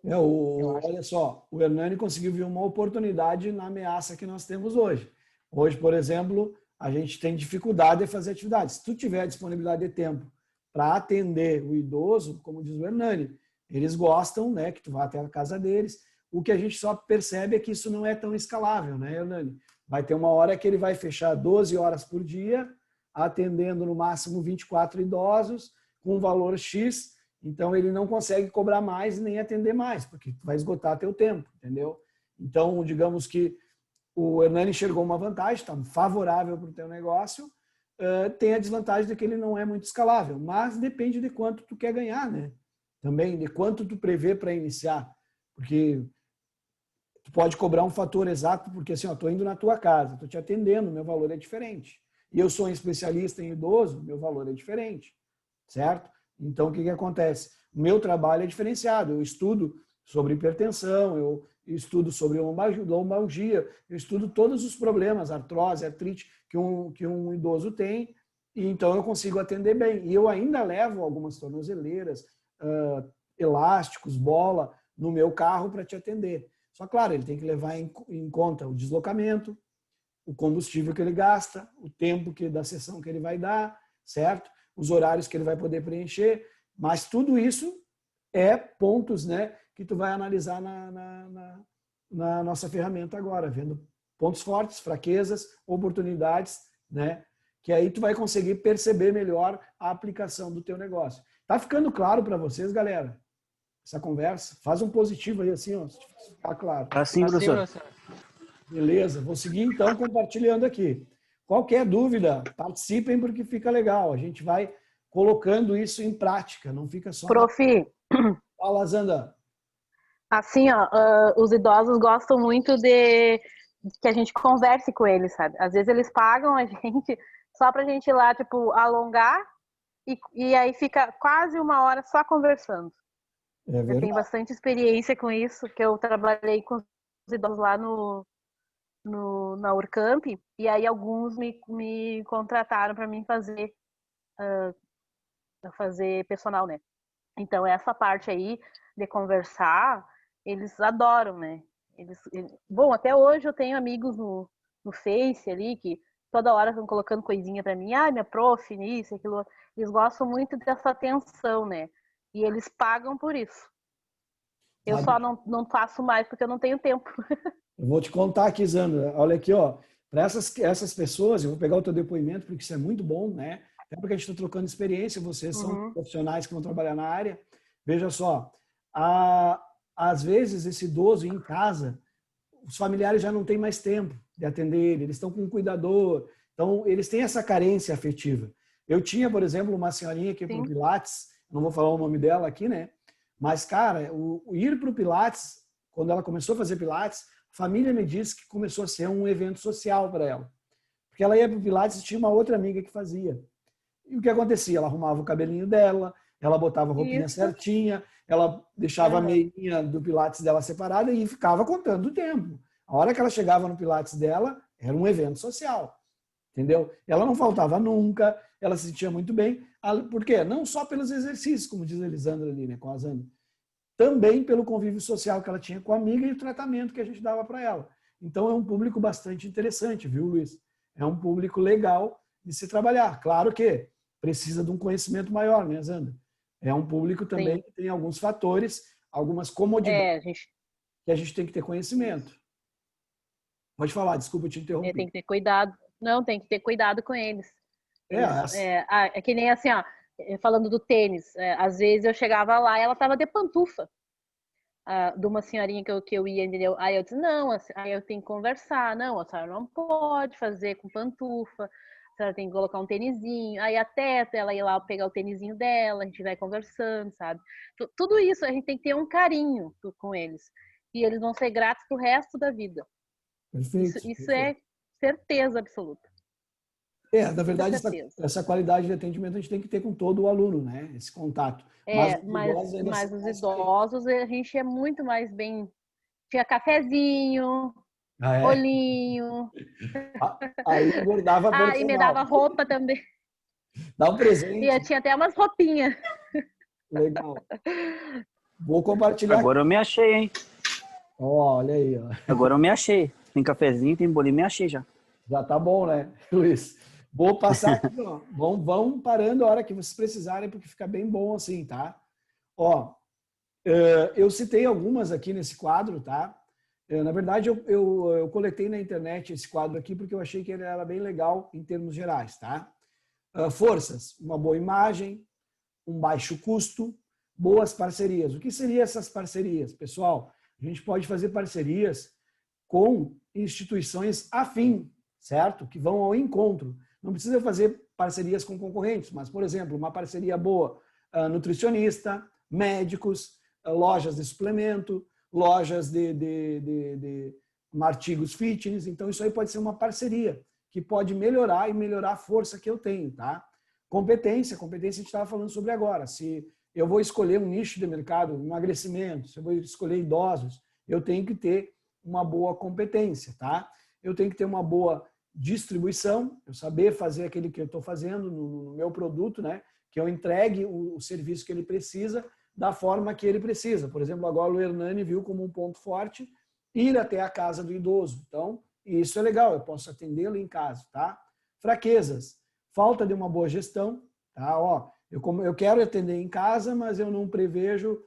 Eu acho. Olha só, o Hernani conseguiu ver uma oportunidade na ameaça que nós temos hoje. Hoje, por exemplo, a gente tem dificuldade de fazer atividades. Se tu tiver disponibilidade de tempo para atender o idoso, como diz o Hernani, eles gostam, né, que tu vá até a casa deles. O que a gente só percebe é que isso não é tão escalável, né, Hernani? Vai ter uma hora que ele vai fechar 12 horas por dia, atendendo no máximo 24 idosos, com um valor X. Então, ele não consegue cobrar mais nem atender mais, porque vai esgotar teu tempo, entendeu? Então, digamos que o Hernani enxergou uma vantagem, está favorável para o teu negócio, tem a desvantagem de que ele não é muito escalável, mas depende de quanto tu quer ganhar, né? Também de quanto tu prevê para iniciar, porque tu pode cobrar um fator exato, porque assim, estou indo na tua casa, estou te atendendo, meu valor é diferente. E eu sou um especialista em idoso, meu valor é diferente, certo? Então, o que acontece? O meu trabalho é diferenciado. Eu estudo sobre hipertensão, eu estudo sobre lombalgia, eu estudo todos os problemas, artrose, artrite, que um idoso tem, e então eu consigo atender bem. E eu ainda levo algumas tornozeleiras, elásticos, bola, no meu carro para te atender. Só, claro, ele tem que levar em conta o deslocamento, o combustível que ele gasta, o tempo da sessão que ele vai dar, certo? Os horários que ele vai poder preencher, mas tudo isso é pontos, né, que tu vai analisar na nossa ferramenta agora, vendo pontos fortes, fraquezas, oportunidades, né, que aí tu vai conseguir perceber melhor a aplicação do teu negócio. Tá ficando claro para vocês, galera? Essa conversa? Faz um positivo aí assim, ó, se ficar claro. Assim, professor. Beleza, vou seguir então compartilhando aqui. Qualquer dúvida, participem porque fica legal. A gente vai colocando isso em prática, não fica só... Prof, Fala, Zanda. assim, ó, os idosos gostam muito de que a gente converse com eles, sabe? Às vezes eles pagam a gente só pra gente ir lá, tipo, alongar e aí fica quase uma hora só conversando. É Eu tenho bastante experiência com isso, que eu trabalhei com os idosos lá na Urcamp, e aí alguns me contrataram para mim fazer personal, né? Então, essa parte aí de conversar, eles adoram, né? Bom, até hoje eu tenho amigos no Face ali, que toda hora estão colocando coisinha para mim, minha prof, isso, aquilo. Eles gostam muito dessa atenção, né? E eles pagam por isso. Eu só não faço mais porque eu não tenho tempo. Eu vou te contar aqui, Zanda. Olha aqui, ó. Para essas pessoas, eu vou pegar o teu depoimento, porque isso é muito bom, né? Até porque a gente está trocando experiência, vocês são profissionais que vão trabalhar na área. Veja só, às vezes esse idoso em casa, os familiares já não têm mais tempo de atender ele, eles estão com um cuidador, então eles têm essa carência afetiva. Eu tinha, por exemplo, uma senhorinha que ia para o Pilates, não vou falar o nome dela aqui, né? Mas, cara, o ir para o Pilates, quando ela começou a fazer Pilates, a família me disse que começou a ser um evento social para ela. Porque ela ia para o Pilates e tinha uma outra amiga que fazia. E o que acontecia? Ela arrumava o cabelinho dela, ela botava a roupinha certinha, ela deixava a meinha do Pilates dela separada e ficava contando o tempo. A hora que ela chegava no Pilates dela, era um evento social. Entendeu? Ela não faltava nunca, ela se sentia muito bem. Por quê? Não só pelos exercícios, como diz a Elisandra ali, né, com a Zanda. Também pelo convívio social que ela tinha com a amiga e o tratamento que a gente dava para ela. Então é um público bastante interessante, viu, Luiz? É um público legal de se trabalhar. Claro que precisa de um conhecimento maior, né, Zanda? É um público também que tem alguns fatores, algumas comodidades que a gente tem que ter conhecimento. Pode falar, desculpa te interromper. Tem que ter cuidado. Não, tem que ter cuidado com eles. É que nem assim, ó, falando do tênis. Às vezes eu chegava lá e ela tava de pantufa. De uma senhorinha que eu ia, entendeu? Aí eu disse, não, aí eu tenho que conversar. Não, a senhora não pode fazer com pantufa. A senhora tem que colocar um tênisinho. Aí até ela ir lá pegar o tênisinho dela, a gente vai conversando, sabe? Tudo isso, a gente tem que ter um carinho com eles. E eles vão ser gratos pro resto da vida. Perfeito. Isso é certeza absoluta. Na verdade, essa qualidade de atendimento a gente tem que ter com todo o aluno, né? Esse contato. Mas os idosos, a gente é muito mais bem... Tinha cafezinho, bolinho. Aí bordava personal. E me dava roupa também. Dá um presente. E eu tinha até umas roupinhas. Legal. Vou compartilhar. Agora eu me achei, hein? Olha aí, ó. Agora eu me achei. Tem cafezinho, tem bolinho, me achei já. Já tá bom, né, Luiz? Vou passar aqui, ó. Vão parando a hora que vocês precisarem, porque fica bem bom assim, tá? Ó, eu citei algumas aqui nesse quadro, tá? Na verdade, eu coletei na internet esse quadro aqui porque eu achei que ele era bem legal em termos gerais, tá? Forças, uma boa imagem, um baixo custo, boas parcerias. O que seriam essas parcerias? Pessoal, a gente pode fazer parcerias com instituições afim, certo? Que vão ao encontro. Não precisa fazer parcerias com concorrentes, mas, por exemplo, uma parceria boa, nutricionista, médicos, lojas de suplemento, lojas de artigos fitness. Então, isso aí pode ser uma parceria que pode melhorar a força que eu tenho, tá? Competência a gente estava falando sobre agora. Se eu vou escolher um nicho de mercado, emagrecimento, se eu vou escolher idosos, eu tenho que ter uma boa competência, tá? Eu tenho que ter uma boa distribuição, eu saber fazer aquele que eu estou fazendo no meu produto, né? Que eu entregue o serviço que ele precisa da forma que ele precisa. Por exemplo, agora o Hernani viu como um ponto forte ir até a casa do idoso. Então, isso é legal, eu posso atendê-lo em casa, tá? Fraquezas, falta de uma boa gestão, tá? Ó, eu quero atender em casa, mas eu não prevejo,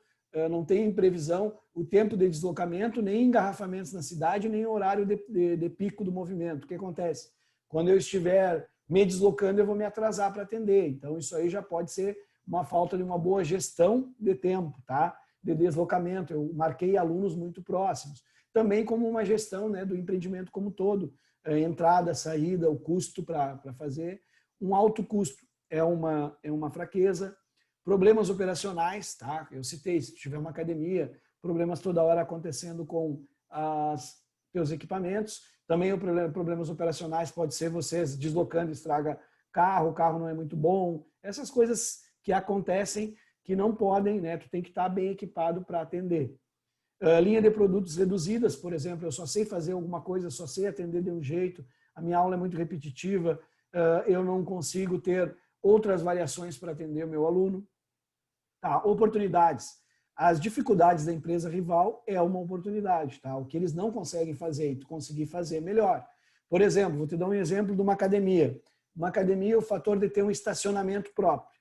não tenho em previsão o tempo de deslocamento, nem engarrafamentos na cidade, nem horário de pico do movimento. O que acontece? Quando eu estiver me deslocando, eu vou me atrasar para atender. Então, isso aí já pode ser uma falta de uma boa gestão de tempo, tá? De deslocamento. Eu marquei alunos muito próximos. Também como uma gestão, né, do empreendimento como todo. Entrada, saída, o custo para fazer. Um alto custo é uma fraqueza. Problemas operacionais, tá? Eu citei, se tiver uma academia, problemas toda hora acontecendo com os teus equipamentos. Também o problemas operacionais pode ser vocês deslocando, estraga carro, o carro não é muito bom. Essas coisas que acontecem que não podem, né? Tu tem que estar bem equipado para atender. Linha de produtos reduzidas, por exemplo, eu só sei fazer alguma coisa, só sei atender de um jeito, a minha aula é muito repetitiva, eu não consigo ter outras variações para atender o meu aluno. Tá, oportunidades. As dificuldades da empresa rival é uma oportunidade, tá? O que eles não conseguem fazer e tu conseguir fazer melhor. Por exemplo, vou te dar um exemplo de uma academia. Uma academia, o fator de ter um estacionamento próprio.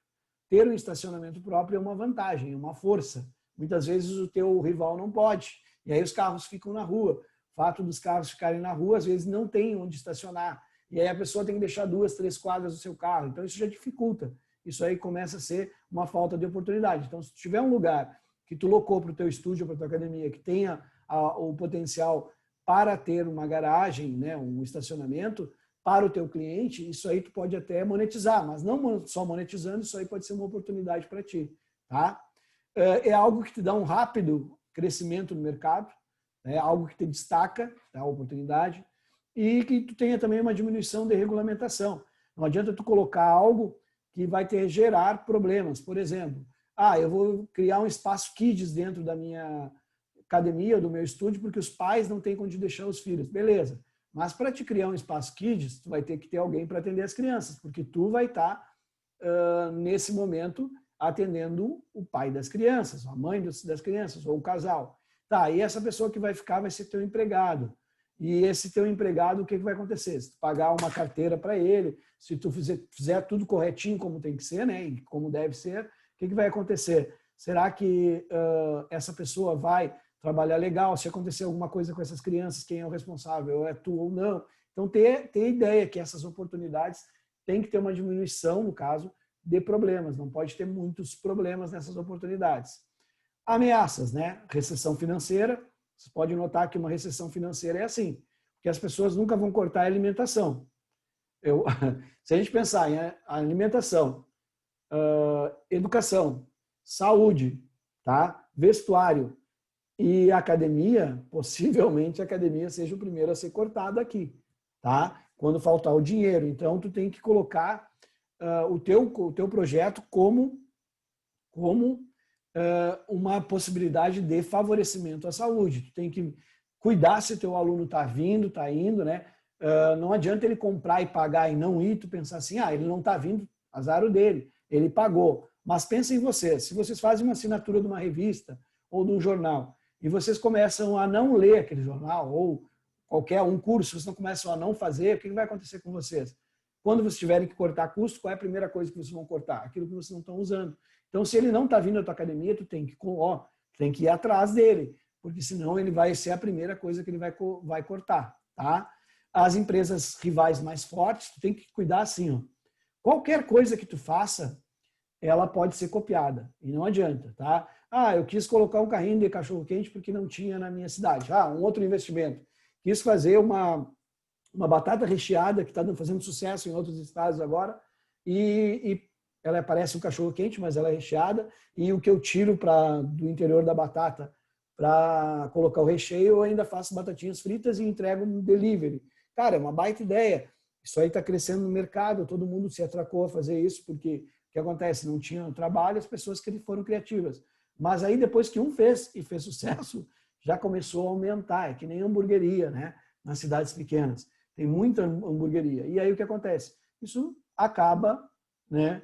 Ter um estacionamento próprio é uma vantagem, é uma força. Muitas vezes o teu rival não pode. E aí os carros ficam na rua. O fato dos carros ficarem na rua, às vezes não tem onde estacionar. E aí a pessoa tem que deixar 2, 3 quadras do seu carro. Então isso já dificulta. Isso aí começa a ser uma falta de oportunidade. Então, se tu tiver um lugar que tu locou para o teu estúdio, para a tua academia, que tenha o potencial para ter uma garagem, né, um estacionamento para o teu cliente, isso aí tu pode até monetizar, mas não só monetizando, isso aí pode ser uma oportunidade para ti, tá? É algo que te dá um rápido crescimento no mercado, é algo que te destaca, tá, a oportunidade, e que tu tenha também uma diminuição de regulamentação. Não adianta tu colocar algo que vai te gerar problemas. Por exemplo, eu vou criar um espaço kids dentro da minha academia, do meu estúdio, porque os pais não têm onde deixar os filhos. Beleza. Mas para te criar um espaço kids, tu vai ter que ter alguém para atender as crianças, porque tu vai estar, nesse momento, atendendo o pai das crianças, a mãe das crianças, ou o casal. Tá, e essa pessoa que vai ficar vai ser teu empregado. E esse teu empregado, o que vai acontecer? Se tu pagar uma carteira para ele, se tu fizer tudo corretinho como tem que ser, né, e como deve ser, o que vai acontecer? Será que essa pessoa vai trabalhar legal? Se acontecer alguma coisa com essas crianças, quem é o responsável? É tu ou não? Então, ter ideia que essas oportunidades tem que ter uma diminuição, no caso, de problemas. Não pode ter muitos problemas nessas oportunidades. Ameaças, né? Recessão financeira. Você pode notar que uma recessão financeira é assim, porque as pessoas nunca vão cortar a alimentação. Se a gente pensar em alimentação, educação, saúde, tá? Vestuário e academia, possivelmente a academia seja o primeiro a ser cortado aqui, tá? Quando faltar o dinheiro. Então, tu tem que colocar o teu projeto como uma possibilidade de favorecimento à saúde. Tu tem que cuidar se o teu aluno está vindo, está indo, né? Não adianta ele comprar e pagar e não ir, tu pensar assim, ele não está vindo, azar o dele, ele pagou. Mas pensa em vocês, se vocês fazem uma assinatura de uma revista ou de um jornal, e vocês começam a não ler aquele jornal, ou qualquer um curso, vocês não começam a não fazer, o que vai acontecer com vocês? Quando vocês tiverem que cortar custo, qual é a primeira coisa que vocês vão cortar? Aquilo que vocês não estão usando. Então, se ele não está vindo à tua academia, tu tem que ir atrás dele, porque senão ele vai ser a primeira coisa que ele vai cortar, tá? As empresas rivais mais fortes, tu tem que cuidar assim, ó. Qualquer coisa que tu faça, ela pode ser copiada, e não adianta, tá? Eu quis colocar um carrinho de cachorro-quente porque não tinha na minha cidade. Um outro investimento. Quis fazer uma batata recheada que está fazendo sucesso em outros estados agora, e ela parece um cachorro-quente, mas ela é recheada, e o que eu tiro do interior da batata para colocar o recheio, eu ainda faço batatinhas fritas e entrego um delivery. Cara, é uma baita ideia. Isso aí está crescendo no mercado, todo mundo se atracou a fazer isso, porque o que acontece? Não tinha trabalho, as pessoas que foram criativas. Mas aí, depois que um fez e fez sucesso, já começou a aumentar. É que nem hamburgueria, né? Nas cidades pequenas. Tem muita hamburgueria. E aí, o que acontece? Isso acaba, né,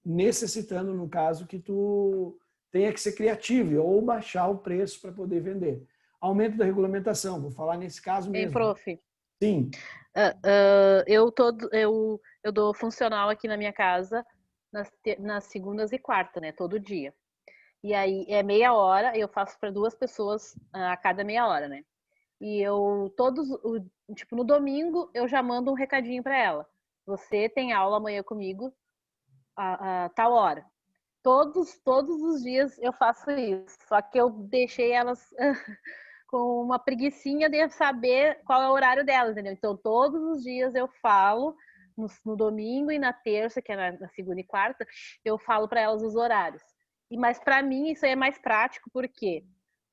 necessitando, no caso, que tu tenha que ser criativo ou baixar o preço para poder vender. Aumento da regulamentação, vou falar nesse caso mesmo. Prof. Sim. Eu dou funcional aqui na minha casa nas segundas e quartas, né? Todo dia. E aí é meia hora, eu faço para 2 pessoas a cada meia hora, né? E tipo, no domingo eu já mando um recadinho para ela. Você tem aula amanhã comigo a tal hora. Todos os dias eu faço isso. Só que eu deixei elas com uma preguicinha de saber qual é o horário delas, entendeu? Então, todos os dias eu falo, no domingo e na terça, que é na segunda e quarta, eu falo para elas os horários. Mas para mim isso aí é mais prático, por quê?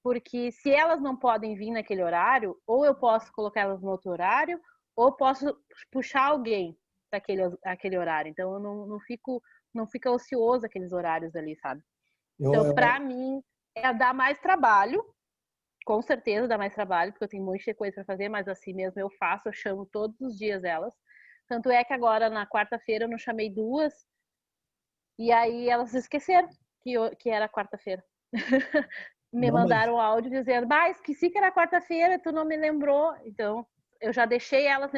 Porque se elas não podem vir naquele horário, ou eu posso colocar elas no outro horário, ou posso puxar alguém para aquele horário. Então, eu não fica ocioso aqueles horários ali, sabe? Então, para mim, dá mais trabalho, com certeza dá mais trabalho, porque eu tenho um monte de coisa para fazer, mas assim mesmo eu faço, eu chamo todos os dias elas. Tanto é que agora, na quarta-feira, eu não chamei 2, e aí elas esqueceram que era quarta-feira. Mandaram áudio dizendo, esqueci que era quarta-feira, tu não me lembrou. Então, eu já deixei elas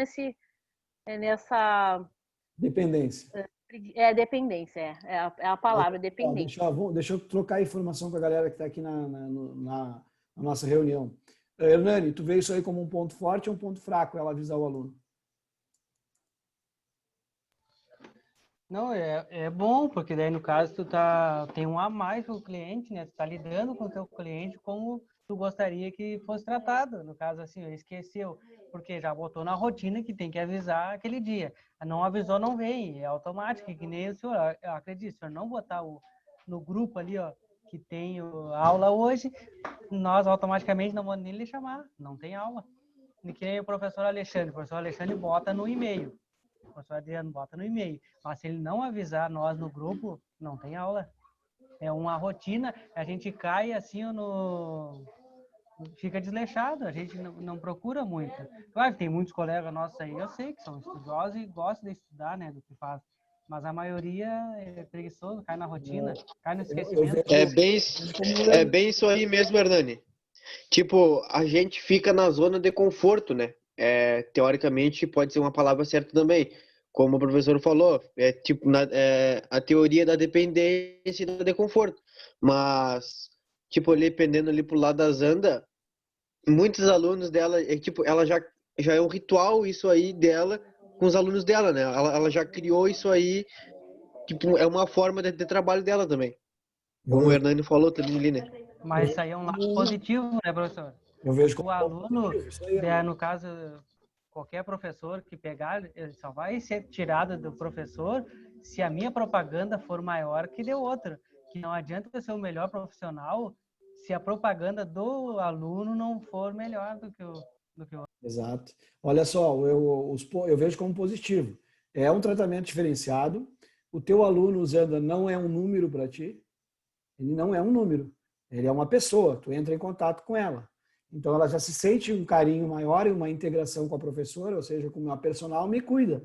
nessa... Dependência. Dependência, é a palavra, dependência. Deixa eu trocar a informação com a galera que está aqui na nossa reunião. Hernani, tu vê isso aí como um ponto forte ou um ponto fraco, ela avisar o aluno? Não, é bom, porque daí no caso tem um a mais para o cliente, né? Tu tá lidando com o teu cliente como tu gostaria que fosse tratado. No caso, assim, esqueceu, porque já botou na rotina que tem que avisar aquele dia. Não avisou, não vem, é automático, que nem o senhor, eu acredito, se o senhor não botar no grupo ali, ó, que tem aula hoje, nós automaticamente não vamos nem lhe chamar, não tem aula. E que nem o professor Alexandre bota no e-mail. O professor Adriano bota no e-mail. Mas se ele não avisar nós no grupo, não tem aula. É uma rotina, a gente cai assim fica desleixado, a gente não procura muito. Claro, tem muitos colegas nossos aí, eu sei que são estudiosos e gostam de estudar, né, do que faz. Mas a maioria é preguiçoso, cai na rotina, cai no esquecimento. É bem isso aí mesmo, Hernani. Tipo, a gente fica na zona de conforto, né? Teoricamente, pode ser uma palavra certa também. Como o professor falou, tipo a teoria da dependência e do de conforto. Mas, tipo, ali, pendendo ali pro lado da Zanda, muitos alunos dela, tipo, ela já é um ritual isso aí dela com os alunos dela, né? Ela já criou isso aí, tipo, é uma forma de trabalho dela também. Como o Hernani falou também ali, né? Mas isso aí é um lado positivo, né, professor? Eu vejo o aluno, no caso, qualquer professor que pegar, ele só vai ser tirado do professor se a minha propaganda for maior que de outro. Que não adianta eu ser o melhor profissional se a propaganda do aluno não for melhor do que o outro. Exato. Olha só, eu vejo como positivo. É um tratamento diferenciado. O teu aluno, Zanda, não é um número para ti. Ele não é um número. Ele é uma pessoa. Tu entra em contato com ela. Então, ela já se sente um carinho maior e uma integração com a professora, ou seja, com uma personal, me cuida.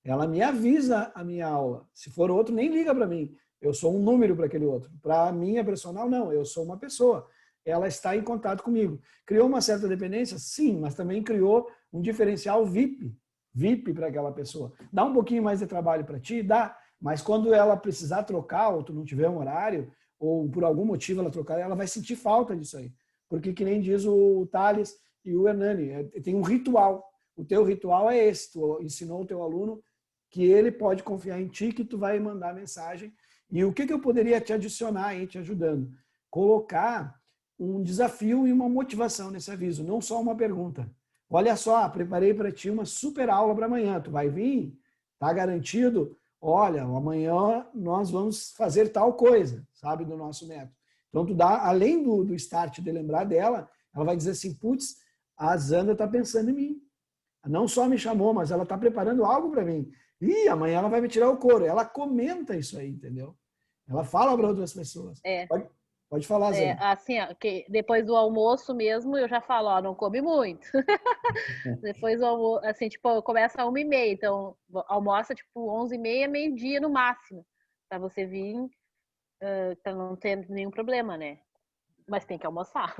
Ela me avisa a minha aula. Se for outro, nem liga para mim. Eu sou um número para aquele outro. Para a minha personal, não. Eu sou uma pessoa. ela está em contato comigo. Criou uma certa dependência? Sim, mas também criou um diferencial VIP para aquela pessoa. Dá um pouquinho mais de trabalho para ti? Dá, mas quando ela precisar trocar, ou tu não tiver um horário, ou por algum motivo ela trocar, ela vai sentir falta disso aí. Porque, que nem diz o Thales e o Hernani, tem um ritual. O teu ritual é esse, tu ensinou o teu aluno que ele pode confiar em ti, que tu vai mandar mensagem. E o que eu poderia te adicionar aí, te ajudando? Colocar um desafio e uma motivação nesse aviso, não só uma pergunta. Olha só, preparei para ti uma super aula para amanhã, tu vai vir? Tá garantido? Olha, amanhã nós vamos fazer tal coisa, sabe, do nosso método. Então, tu dá, além do start de lembrar dela, ela vai dizer assim, putz, a Zanda está pensando em mim. Não só me chamou, mas ela está preparando algo para mim. E amanhã ela vai me tirar o couro. Ela comenta isso aí, entendeu? Ela fala para outras pessoas. Pode falar, Zé. Assim, ó, que depois do almoço mesmo, eu já falo, ó, não come muito. Depois do almoço, assim, tipo, começa às 1h30, então almoça, tipo, 11h30, meio-dia no máximo, para você vir, para não ter nenhum problema, né? Mas tem que almoçar.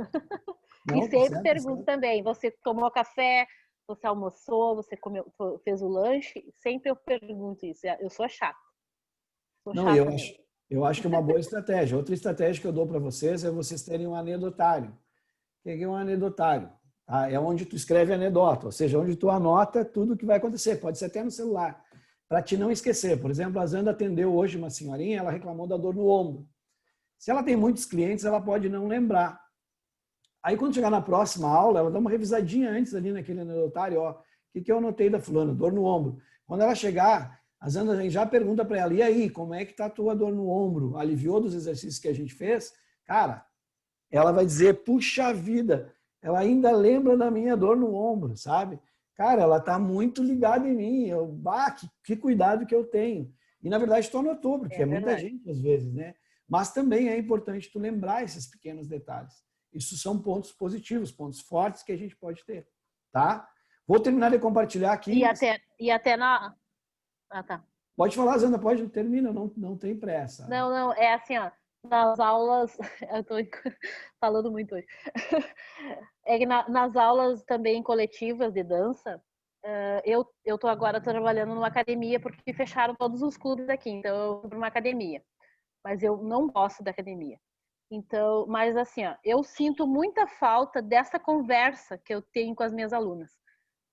Não, e sempre certo, pergunto certo. também, você tomou café, você almoçou, você comeu, fez o lanche? Sempre eu pergunto isso, eu sou chata. Não, eu acho que é uma boa estratégia. Outra estratégia que eu dou para vocês é vocês terem um anedotário. O que é um anedotário? É onde tu escreve anedota, ou seja, onde tu anota tudo o que vai acontecer. Pode ser até no celular, para te não esquecer. Por exemplo, a Zanda atendeu hoje uma senhorinha, ela reclamou da dor no ombro. Se ela tem muitos clientes, ela pode não lembrar. Aí, quando chegar na próxima aula, ela dá uma revisadinha antes ali naquele anedotário, ó, o que eu anotei da fulana? Dor no ombro. Quando ela chegar, a Zanda já pergunta para ela, e aí, como é que tá a tua dor no ombro? Aliviou dos exercícios que a gente fez? Cara, ela vai dizer, puxa vida, ela ainda lembra da minha dor no ombro, sabe? Cara, ela tá muito ligada em mim, que cuidado que eu tenho. E, na verdade, tu anotou, porque é muita gente, às vezes, né? Mas também é importante tu lembrar esses pequenos detalhes. Isso são pontos positivos, pontos fortes que a gente pode ter, tá? Vou terminar de compartilhar aqui. E até na... Ah, tá. Pode falar, Zanda, pode, termina, não tem pressa. Não, é assim, ó, nas aulas, eu tô falando muito hoje, é que nas aulas também coletivas de dança, eu tô agora trabalhando numa academia porque fecharam todos os clubes aqui, então eu vou para uma academia, mas eu não gosto da academia. Então, mas assim, ó, eu sinto muita falta dessa conversa que eu tenho com as minhas alunas.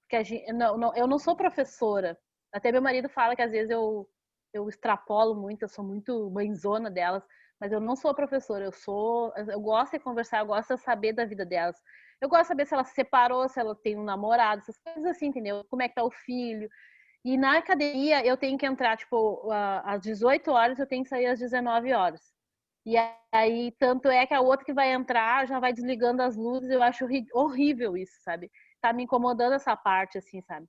Porque eu não sou professora. Até meu marido fala que às vezes eu extrapolo muito, eu sou muito mãezona delas, mas eu não sou professora, eu gosto de conversar, eu gosto de saber da vida delas. Eu gosto de saber se ela se separou, se ela tem um namorado, essas coisas assim, entendeu? Como é que tá o filho. E na academia eu tenho que entrar, tipo, às 18 horas, eu tenho que sair às 19 horas. E aí, tanto é que a outra que vai entrar já vai desligando as luzes, eu acho horrível isso, sabe? Tá me incomodando essa parte, assim, sabe?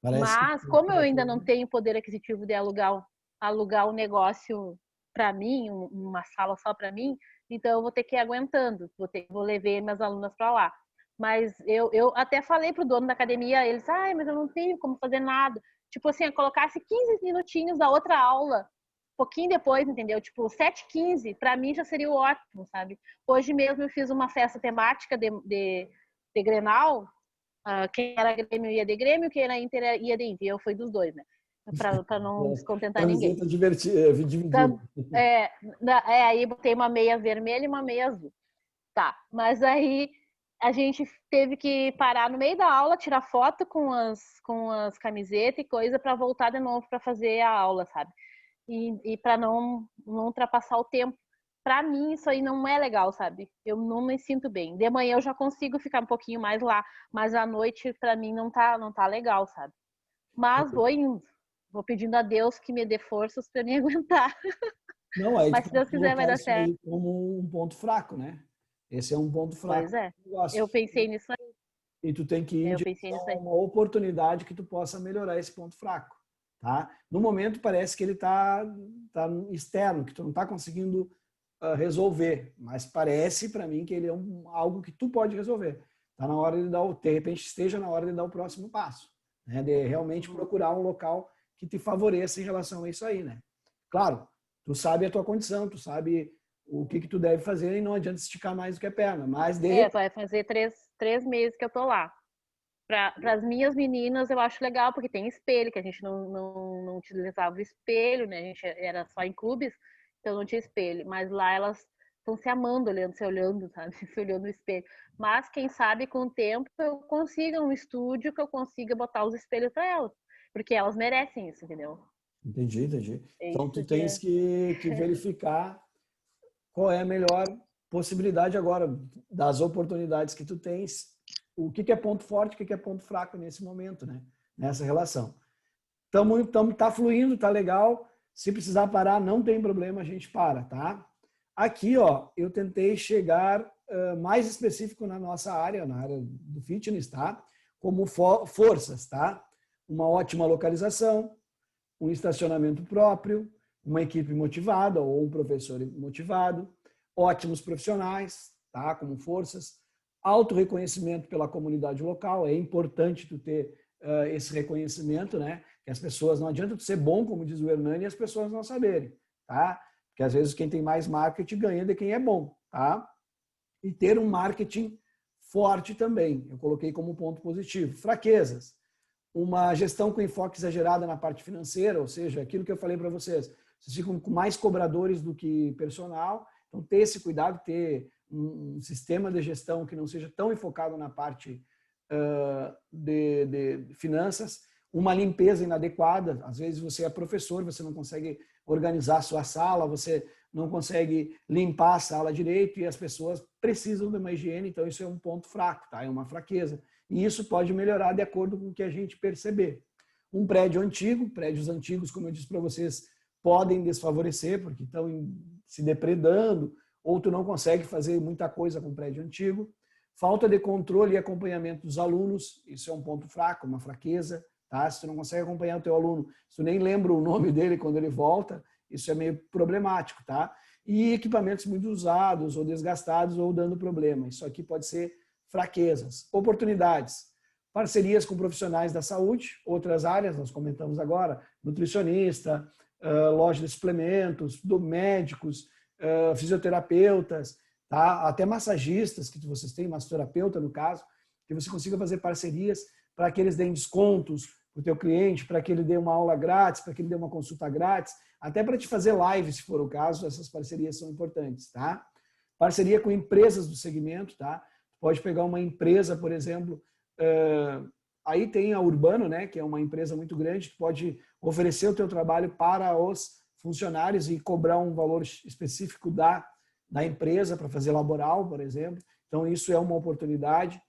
Mas, como eu ainda não tenho poder aquisitivo de alugar um negócio para mim, uma sala só para mim, então eu vou ter que ir aguentando, vou levar minhas alunas para lá. Mas eu até falei pro dono da academia, eles, mas eu não tenho como fazer nada. Tipo assim, eu colocasse 15 minutinhos da outra aula, pouquinho depois, entendeu? Tipo, 7h15, para mim já seria ótimo, sabe? Hoje mesmo eu fiz uma festa temática de Grenal, quem era Grêmio ia de Grêmio, quem era Inter ia de Inter, eu fui dos dois, né? Para não descontentar ninguém. Dividida. Aí botei uma meia vermelha e uma meia azul. Tá, mas aí a gente teve que parar no meio da aula, tirar foto com as camisetas e coisa para voltar de novo para fazer a aula, sabe? E para não ultrapassar o tempo. Para mim, isso aí não é legal, sabe? Eu não me sinto bem. De manhã eu já consigo ficar um pouquinho mais lá, mas à noite, para mim, não tá legal, sabe? Mas vou indo. Vou pedindo a Deus que me dê forças para me aguentar. Não, aí mas se Deus quiser, vai dar certo. Aí como um ponto fraco, né? Esse é um ponto fraco. Pois é. Eu pensei nisso aí. E tu tem que ir em uma oportunidade que tu possa melhorar esse ponto fraco, tá? No momento parece que ele tá externo, que tu não tá conseguindo resolver, mas parece para mim que ele é algo que tu pode resolver. Tá na hora de repente esteja na hora de dar o próximo passo, né? De realmente procurar um local que te favoreça em relação a isso aí, né? Claro, tu sabe a tua condição, tu sabe o que tu deve fazer e não adianta esticar mais do que a perna. Mas vai fazer três meses que eu tô lá. Para as minhas meninas, eu acho legal, porque tem espelho, que a gente não utilizava o espelho, né? A gente era só em clubes, então não tinha espelho. Mas lá elas estão se amando, se olhando, sabe? Se olhando no espelho. Mas, quem sabe, com o tempo, eu consiga um estúdio que eu consiga botar os espelhos para elas. Porque elas merecem isso, entendeu? Entendi. Então, tu tens que verificar qual é a melhor possibilidade agora, das oportunidades que tu tens, o que é ponto forte, o que é ponto fraco nesse momento, né? Nessa relação. Tá fluindo, tá legal. Se precisar parar, não tem problema, a gente para, tá? Aqui, ó, eu tentei chegar mais específico na nossa área, na área do fitness, tá? Como forças, tá? Uma ótima localização, um estacionamento próprio, uma equipe motivada ou um professor motivado, ótimos profissionais, tá? Como forças, autorreconhecimento pela comunidade local, é importante tu ter esse reconhecimento, né? Que as pessoas, não adianta tu ser bom, como diz o Hernani, e as pessoas não saberem, tá? Porque às vezes quem tem mais marketing ganha de quem é bom, tá? E ter um marketing forte também, eu coloquei como ponto positivo. Fraquezas, uma gestão com enfoque exagerado na parte financeira, ou seja, aquilo que eu falei para vocês, vocês ficam com mais cobradores do que personal, então ter esse cuidado, ter um sistema de gestão que não seja tão enfocado na parte de finanças, uma limpeza inadequada, às vezes você é professor, você não consegue organizar a sua sala, você não consegue limpar a sala direito e as pessoas precisam de uma higiene, então isso é um ponto fraco, tá? É uma fraqueza. E isso pode melhorar de acordo com o que a gente perceber. Um prédio antigo, prédios antigos, como eu disse para vocês, podem desfavorecer, porque estão se depredando, ou tu não consegue fazer muita coisa com prédio antigo. Falta de controle e acompanhamento dos alunos, isso é um ponto fraco, uma fraqueza. Tá? Se tu não consegue acompanhar o teu aluno, se tu nem lembra o nome dele quando ele volta, isso é meio problemático. Tá? E equipamentos muito usados, ou desgastados, ou dando problema. Isso aqui pode ser fraquezas. Oportunidades. Parcerias com profissionais da saúde, outras áreas, nós comentamos agora, nutricionista, loja de suplementos, médicos, fisioterapeutas, tá? Até massagistas, que vocês têm, massoterapeuta no caso, que você consiga fazer parcerias para que eles deem descontos para o teu cliente, para que ele dê uma aula grátis, para que ele dê uma consulta grátis, até para te fazer live, se for o caso, essas parcerias são importantes, tá? Parceria com empresas do segmento, tá? Pode pegar uma empresa, por exemplo, aí tem a Urbano, né, que é uma empresa muito grande, que pode oferecer o teu trabalho para os funcionários e cobrar um valor específico da empresa para fazer laboral, por exemplo. Então, isso é uma oportunidade.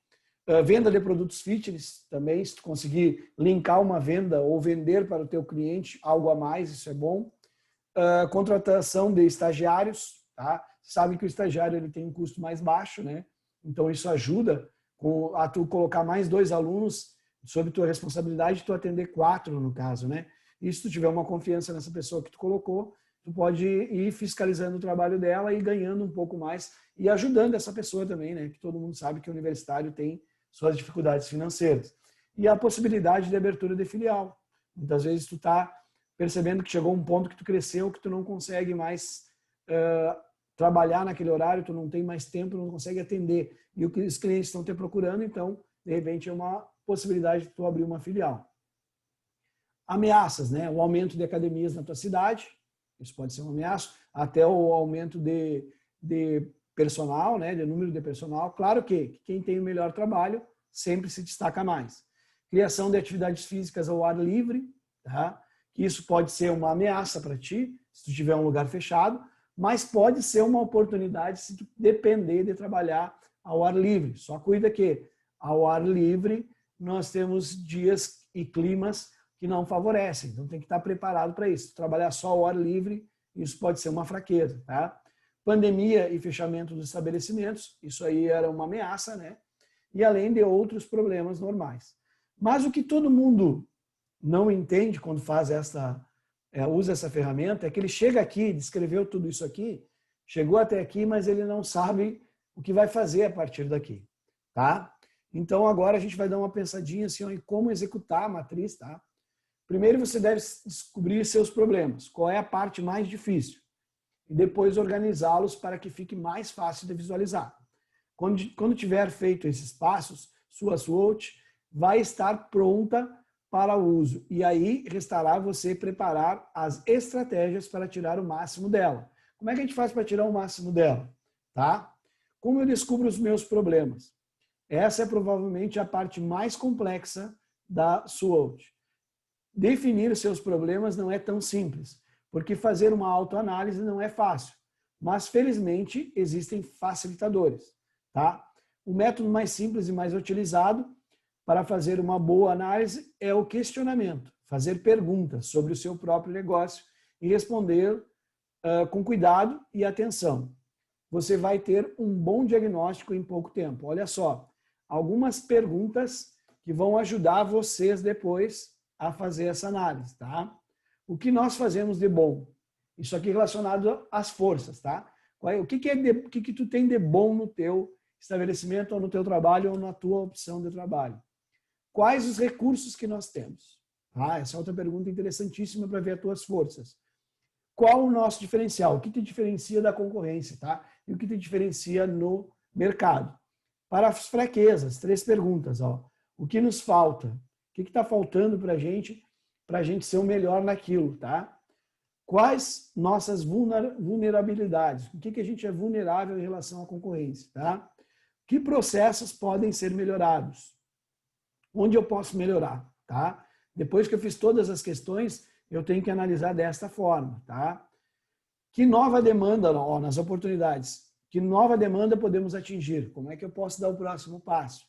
Venda de produtos fitness também, se tu conseguir linkar uma venda ou vender para o teu cliente algo a mais, isso é bom. Contratação de estagiários, tá? Sabe que o estagiário ele tem um custo mais baixo, né? Então, isso ajuda a tu colocar mais 2 alunos sob tua responsabilidade e tu atender 4, no caso, né? E se tu tiver uma confiança nessa pessoa que tu colocou, tu pode ir fiscalizando o trabalho dela e ganhando um pouco mais e ajudando essa pessoa também, né? Que todo mundo sabe que o universitário tem suas dificuldades financeiras. E a possibilidade de abertura de filial. Muitas vezes tu tá percebendo que chegou um ponto que tu cresceu, que tu não consegue mais trabalhar naquele horário, tu não tem mais tempo, não consegue atender. E os clientes estão te procurando, então, de repente, é uma possibilidade de tu abrir uma filial. Ameaças, né? O aumento de academias na tua cidade, isso pode ser uma ameaça, até o aumento de personal, né? De número de personal. Claro que quem tem o melhor trabalho sempre se destaca mais. Criação de atividades físicas ao ar livre, tá? Que isso pode ser uma ameaça para ti, se tu tiver um lugar fechado, mas pode ser uma oportunidade se tu depender de trabalhar ao ar livre. Só cuida que ao ar livre nós temos dias e climas que não favorecem, então tem que estar preparado para isso. Trabalhar só ao ar livre, isso pode ser uma fraqueza, tá? Pandemia e fechamento dos estabelecimentos, isso aí era uma ameaça, né? E além de outros problemas normais. Mas o que todo mundo não entende quando faz usa essa ferramenta é que ele chega aqui, descreveu tudo isso aqui, chegou até aqui, mas ele não sabe o que vai fazer a partir daqui, tá? Então agora a gente vai dar uma pensadinha assim, em como executar a matriz, tá? Primeiro você deve descobrir seus problemas. Qual é a parte mais difícil? e depois organizá-los para que fique mais fácil de visualizar. Quando tiver feito esses passos, sua SWOT vai estar pronta para o uso. E aí restará você preparar as estratégias para tirar o máximo dela. Como é que a gente faz para tirar o máximo dela? Tá? Como eu descubro os meus problemas? Essa é provavelmente a parte mais complexa da SWOT. Definir os seus problemas não é tão simples, porque fazer uma autoanálise não é fácil. Mas, felizmente, existem facilitadores. Tá? O método mais simples e mais utilizado para fazer uma boa análise é o questionamento, fazer perguntas sobre o seu próprio negócio e responder com cuidado e atenção. Você vai ter um bom diagnóstico em pouco tempo. Olha só, algumas perguntas que vão ajudar vocês depois a fazer essa análise, tá? O que nós fazemos de bom? Isso aqui relacionado às forças, tá? O que tu tem de bom no teu estabelecimento ou no teu trabalho ou na tua opção de trabalho? Quais os recursos que nós temos? Ah, essa é outra pergunta interessantíssima para ver as tuas forças. Qual o nosso diferencial? O que te diferencia da concorrência, tá? E o que te diferencia no mercado? Para as fraquezas, 3 perguntas, ó. O que nos falta? O que está faltando para a gente ser o melhor naquilo, tá? Quais nossas vulnerabilidades? O que a gente é vulnerável em relação à concorrência, tá? Que processos podem ser melhorados? Onde eu posso melhorar, tá? Depois que eu fiz todas as questões, eu tenho que analisar desta forma, tá? Que nova demanda, ó, nas oportunidades, que nova demanda podemos atingir? Como é que eu posso dar o próximo passo?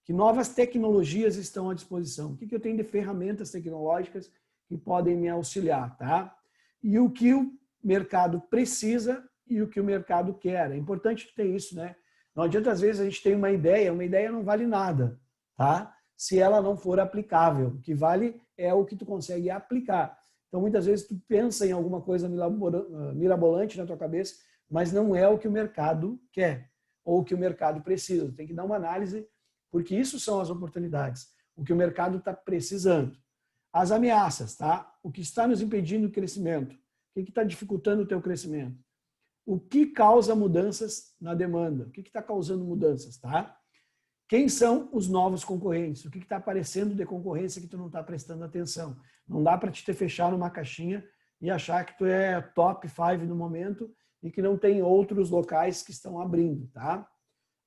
Que novas tecnologias estão à disposição? O que eu tenho de ferramentas tecnológicas que podem me auxiliar, tá? E o que o mercado precisa e o que o mercado quer. É importante ter isso, né? Não adianta, às vezes, a gente tem uma ideia não vale nada, tá? Se ela não for aplicável. O que vale é o que tu consegue aplicar. Então, muitas vezes, tu pensa em alguma coisa mirabolante na tua cabeça, mas não é o que o mercado quer ou o que o mercado precisa. Tem que dar uma análise, porque isso são as oportunidades, o que o mercado está precisando. As ameaças, tá? O que está nos impedindo o crescimento? O que está dificultando o teu crescimento? O que causa mudanças na demanda? O que está causando mudanças, tá? Quem são os novos concorrentes? O que está aparecendo de concorrência que tu não está prestando atenção? Não dá para te ter fechado numa caixinha e achar que tu é top 5 no momento e que não tem outros locais que estão abrindo, tá?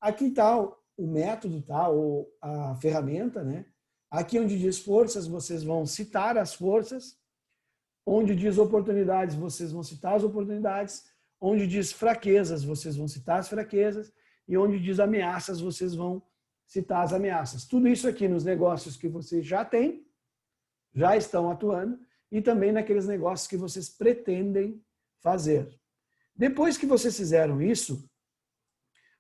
Aqui está o método, tá? Ou a ferramenta, né? Aqui onde diz forças, vocês vão citar as forças. Onde diz oportunidades, vocês vão citar as oportunidades. Onde diz fraquezas, vocês vão citar as fraquezas. E onde diz ameaças, vocês vão citar as ameaças. Tudo isso aqui nos negócios que vocês já têm, já estão atuando, e também naqueles negócios que vocês pretendem fazer. Depois que vocês fizeram isso,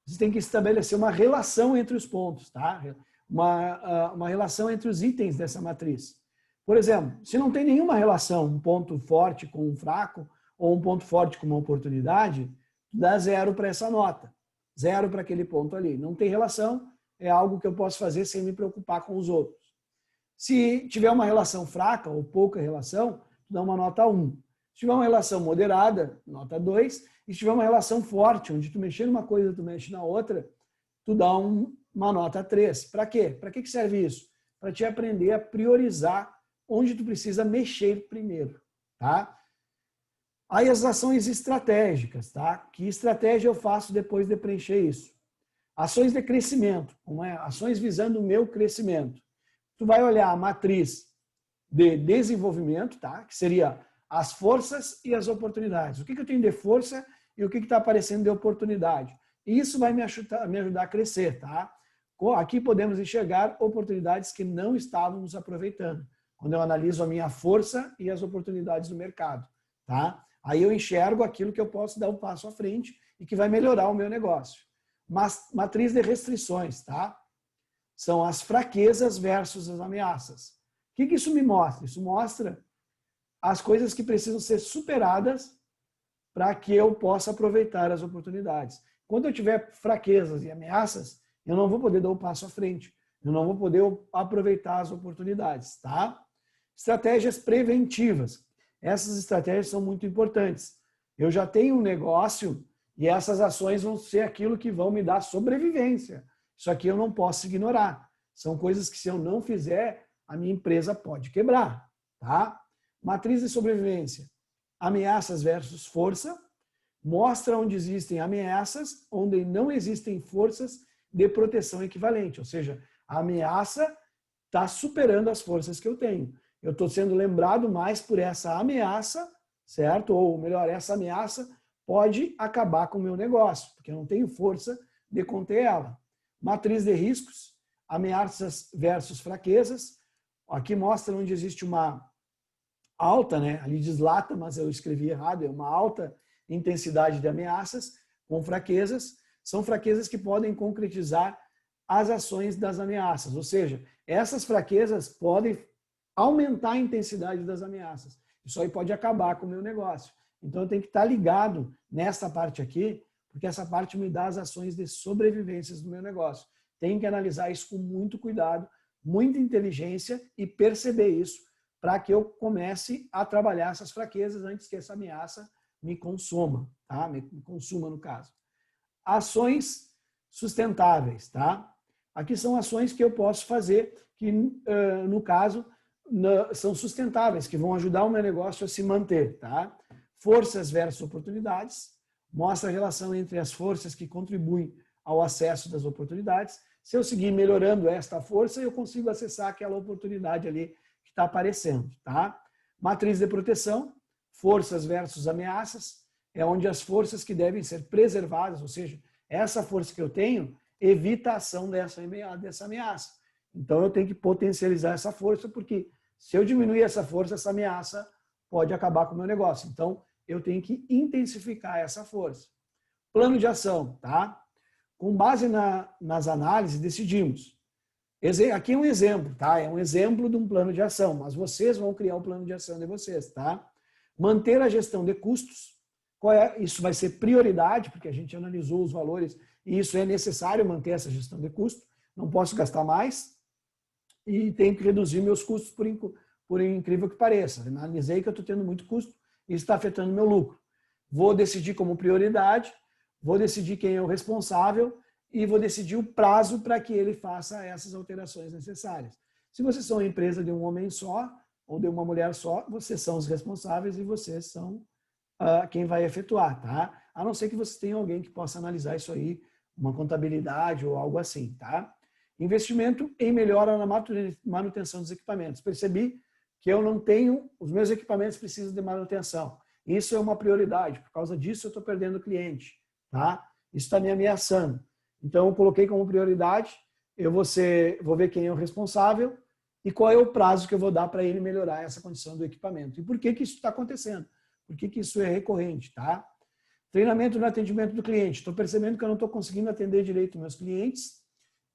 vocês têm que estabelecer uma relação entre os pontos, tá? Uma relação entre os itens dessa matriz. Por exemplo, se não tem nenhuma relação, um ponto forte com um fraco, ou um ponto forte com uma oportunidade, dá 0 para essa nota. 0 para aquele ponto ali. Não tem relação, é algo que eu posso fazer sem me preocupar com os outros. Se tiver uma relação fraca ou pouca relação, tu dá uma nota 1. Se tiver uma relação moderada, nota 2. E se tiver uma relação forte, onde tu mexer numa coisa, tu mexe na outra, tu dá uma nota 3. Para quê? Para que serve isso? Para te aprender a priorizar onde tu precisa mexer primeiro, tá? Aí as ações estratégicas, tá? Que estratégia eu faço depois de preencher isso? Ações de crescimento, ações visando o meu crescimento. Tu vai olhar a matriz de desenvolvimento, tá? Que seria as forças e as oportunidades. O que eu tenho de força e o que está aparecendo de oportunidade. Isso vai me ajudar a crescer, tá? Aqui podemos enxergar oportunidades que não estávamos aproveitando, quando eu analiso a minha força e as oportunidades do mercado, tá? Aí eu enxergo aquilo que eu posso dar um passo à frente e que vai melhorar o meu negócio. Matriz de restrições, tá? São as fraquezas versus as ameaças. O que isso me mostra? Isso mostra as coisas que precisam ser superadas para que eu possa aproveitar as oportunidades. Quando eu tiver fraquezas e ameaças, eu não vou poder dar um passo à frente. Eu não vou poder aproveitar as oportunidades, tá? Estratégias preventivas. Essas estratégias são muito importantes. Eu já tenho um negócio e essas ações vão ser aquilo que vão me dar sobrevivência. Isso aqui eu não posso ignorar. São coisas que, se eu não fizer, a minha empresa pode quebrar. Tá? Matriz de sobrevivência. Ameaças versus força. Mostra onde existem ameaças, onde não existem forças de proteção equivalente. Ou seja, a ameaça está superando as forças que eu tenho. Eu estou sendo lembrado mais por essa ameaça, certo? Ou melhor, essa ameaça pode acabar com o meu negócio, porque eu não tenho força de conter ela. Matriz de riscos, ameaças versus fraquezas. Aqui mostra onde existe uma alta, né? Ali diz lata, mas eu escrevi errado, é uma alta intensidade de ameaças com fraquezas. São fraquezas que podem concretizar as ações das ameaças, ou seja, essas fraquezas podem aumentar a intensidade das ameaças. Isso aí pode acabar com o meu negócio. Então eu tenho que estar ligado nessa parte aqui, porque essa parte me dá as ações de sobrevivência do meu negócio. Tenho que analisar isso com muito cuidado, muita inteligência e perceber isso para que eu comece a trabalhar essas fraquezas antes que essa ameaça me consuma, tá? Me consuma no caso. Ações sustentáveis, tá? Aqui são ações que eu posso fazer que, no caso, são sustentáveis, que vão ajudar o meu negócio a se manter, tá? Forças versus oportunidades. Mostra a relação entre as forças que contribuem ao acesso das oportunidades. Se eu seguir melhorando esta força, eu consigo acessar aquela oportunidade ali que está aparecendo, tá? Matriz de proteção. Forças versus ameaças, é onde as forças que devem ser preservadas, ou seja, essa força que eu tenho evita a ação dessa ameaça. Então eu tenho que potencializar essa força, porque se eu diminuir essa força, essa ameaça pode acabar com o meu negócio. Então eu tenho que intensificar essa força. Plano de ação, tá? Com base nas análises, decidimos. Aqui é um exemplo, tá? É um exemplo de um plano de ação, mas vocês vão criar o plano de ação de vocês, tá? Manter a gestão de custos, isso vai ser prioridade, porque a gente analisou os valores e isso é necessário manter essa gestão de custo. Não posso gastar mais e tenho que reduzir meus custos, por incrível que pareça. Analisei que eu estou tendo muito custo e isso está afetando meu lucro. Vou decidir como prioridade, vou decidir quem é o responsável e vou decidir o prazo para que ele faça essas alterações necessárias. Se vocês são uma empresa de um homem só, ou de uma mulher só, vocês são os responsáveis e vocês são quem vai efetuar, tá? A não ser que vocês tenham alguém que possa analisar isso aí, uma contabilidade ou algo assim, tá? Investimento em melhora na manutenção dos equipamentos. Percebi que eu não tenho, os meus equipamentos precisam de manutenção. Isso é uma prioridade, por causa disso eu estou perdendo cliente, tá? Isso está me ameaçando. Então eu coloquei como prioridade, eu vou ver quem é o responsável, e qual é o prazo que eu vou dar para ele melhorar essa condição do equipamento. E por que isso está acontecendo? Por que isso é recorrente, tá? Treinamento no atendimento do cliente. Estou percebendo que eu não estou conseguindo atender direito meus clientes.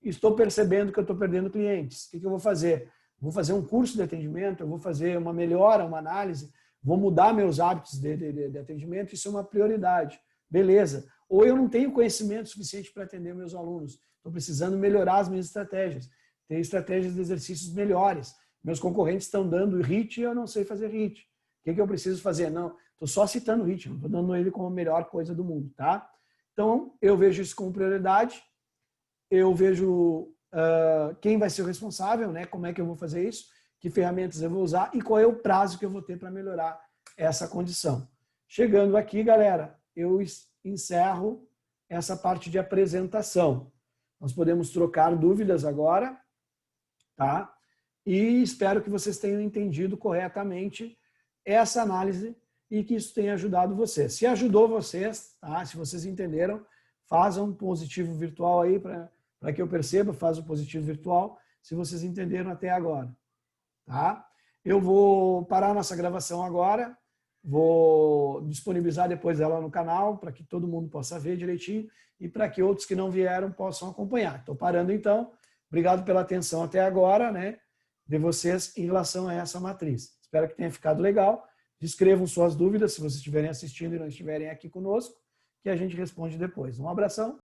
Estou percebendo que eu estou perdendo clientes. O que eu vou fazer? Vou fazer um curso de atendimento, eu vou fazer uma melhora, uma análise, vou mudar meus hábitos de atendimento. Isso é uma prioridade. Beleza. Ou eu não tenho conhecimento suficiente para atender meus alunos. Estou precisando melhorar as minhas estratégias. Ter estratégias de exercícios melhores. Meus concorrentes estão dando HIIT e eu não sei fazer HIIT. O que eu preciso fazer? Não, estou só citando o HIIT, não estou dando ele como a melhor coisa do mundo, tá? Então, eu vejo isso como prioridade. Eu vejo quem vai ser o responsável, né? Como é que eu vou fazer isso, que ferramentas eu vou usar e qual é o prazo que eu vou ter para melhorar essa condição. Chegando aqui, galera, eu encerro essa parte de apresentação. Nós podemos trocar dúvidas agora, tá? E espero que vocês tenham entendido corretamente essa análise e que isso tenha ajudado vocês. Se ajudou vocês, tá? Se vocês entenderam, façam um positivo virtual aí para que eu perceba, faz o positivo virtual, se vocês entenderam até agora, tá? Eu vou parar nossa gravação agora, vou disponibilizar depois ela no canal para que todo mundo possa ver direitinho e para que outros que não vieram possam acompanhar. Estou parando então. Obrigado pela atenção até agora, né, de vocês em relação a essa matriz. Espero que tenha ficado legal. Escrevam suas dúvidas se vocês estiverem assistindo e não estiverem aqui conosco, que a gente responde depois. Um abração.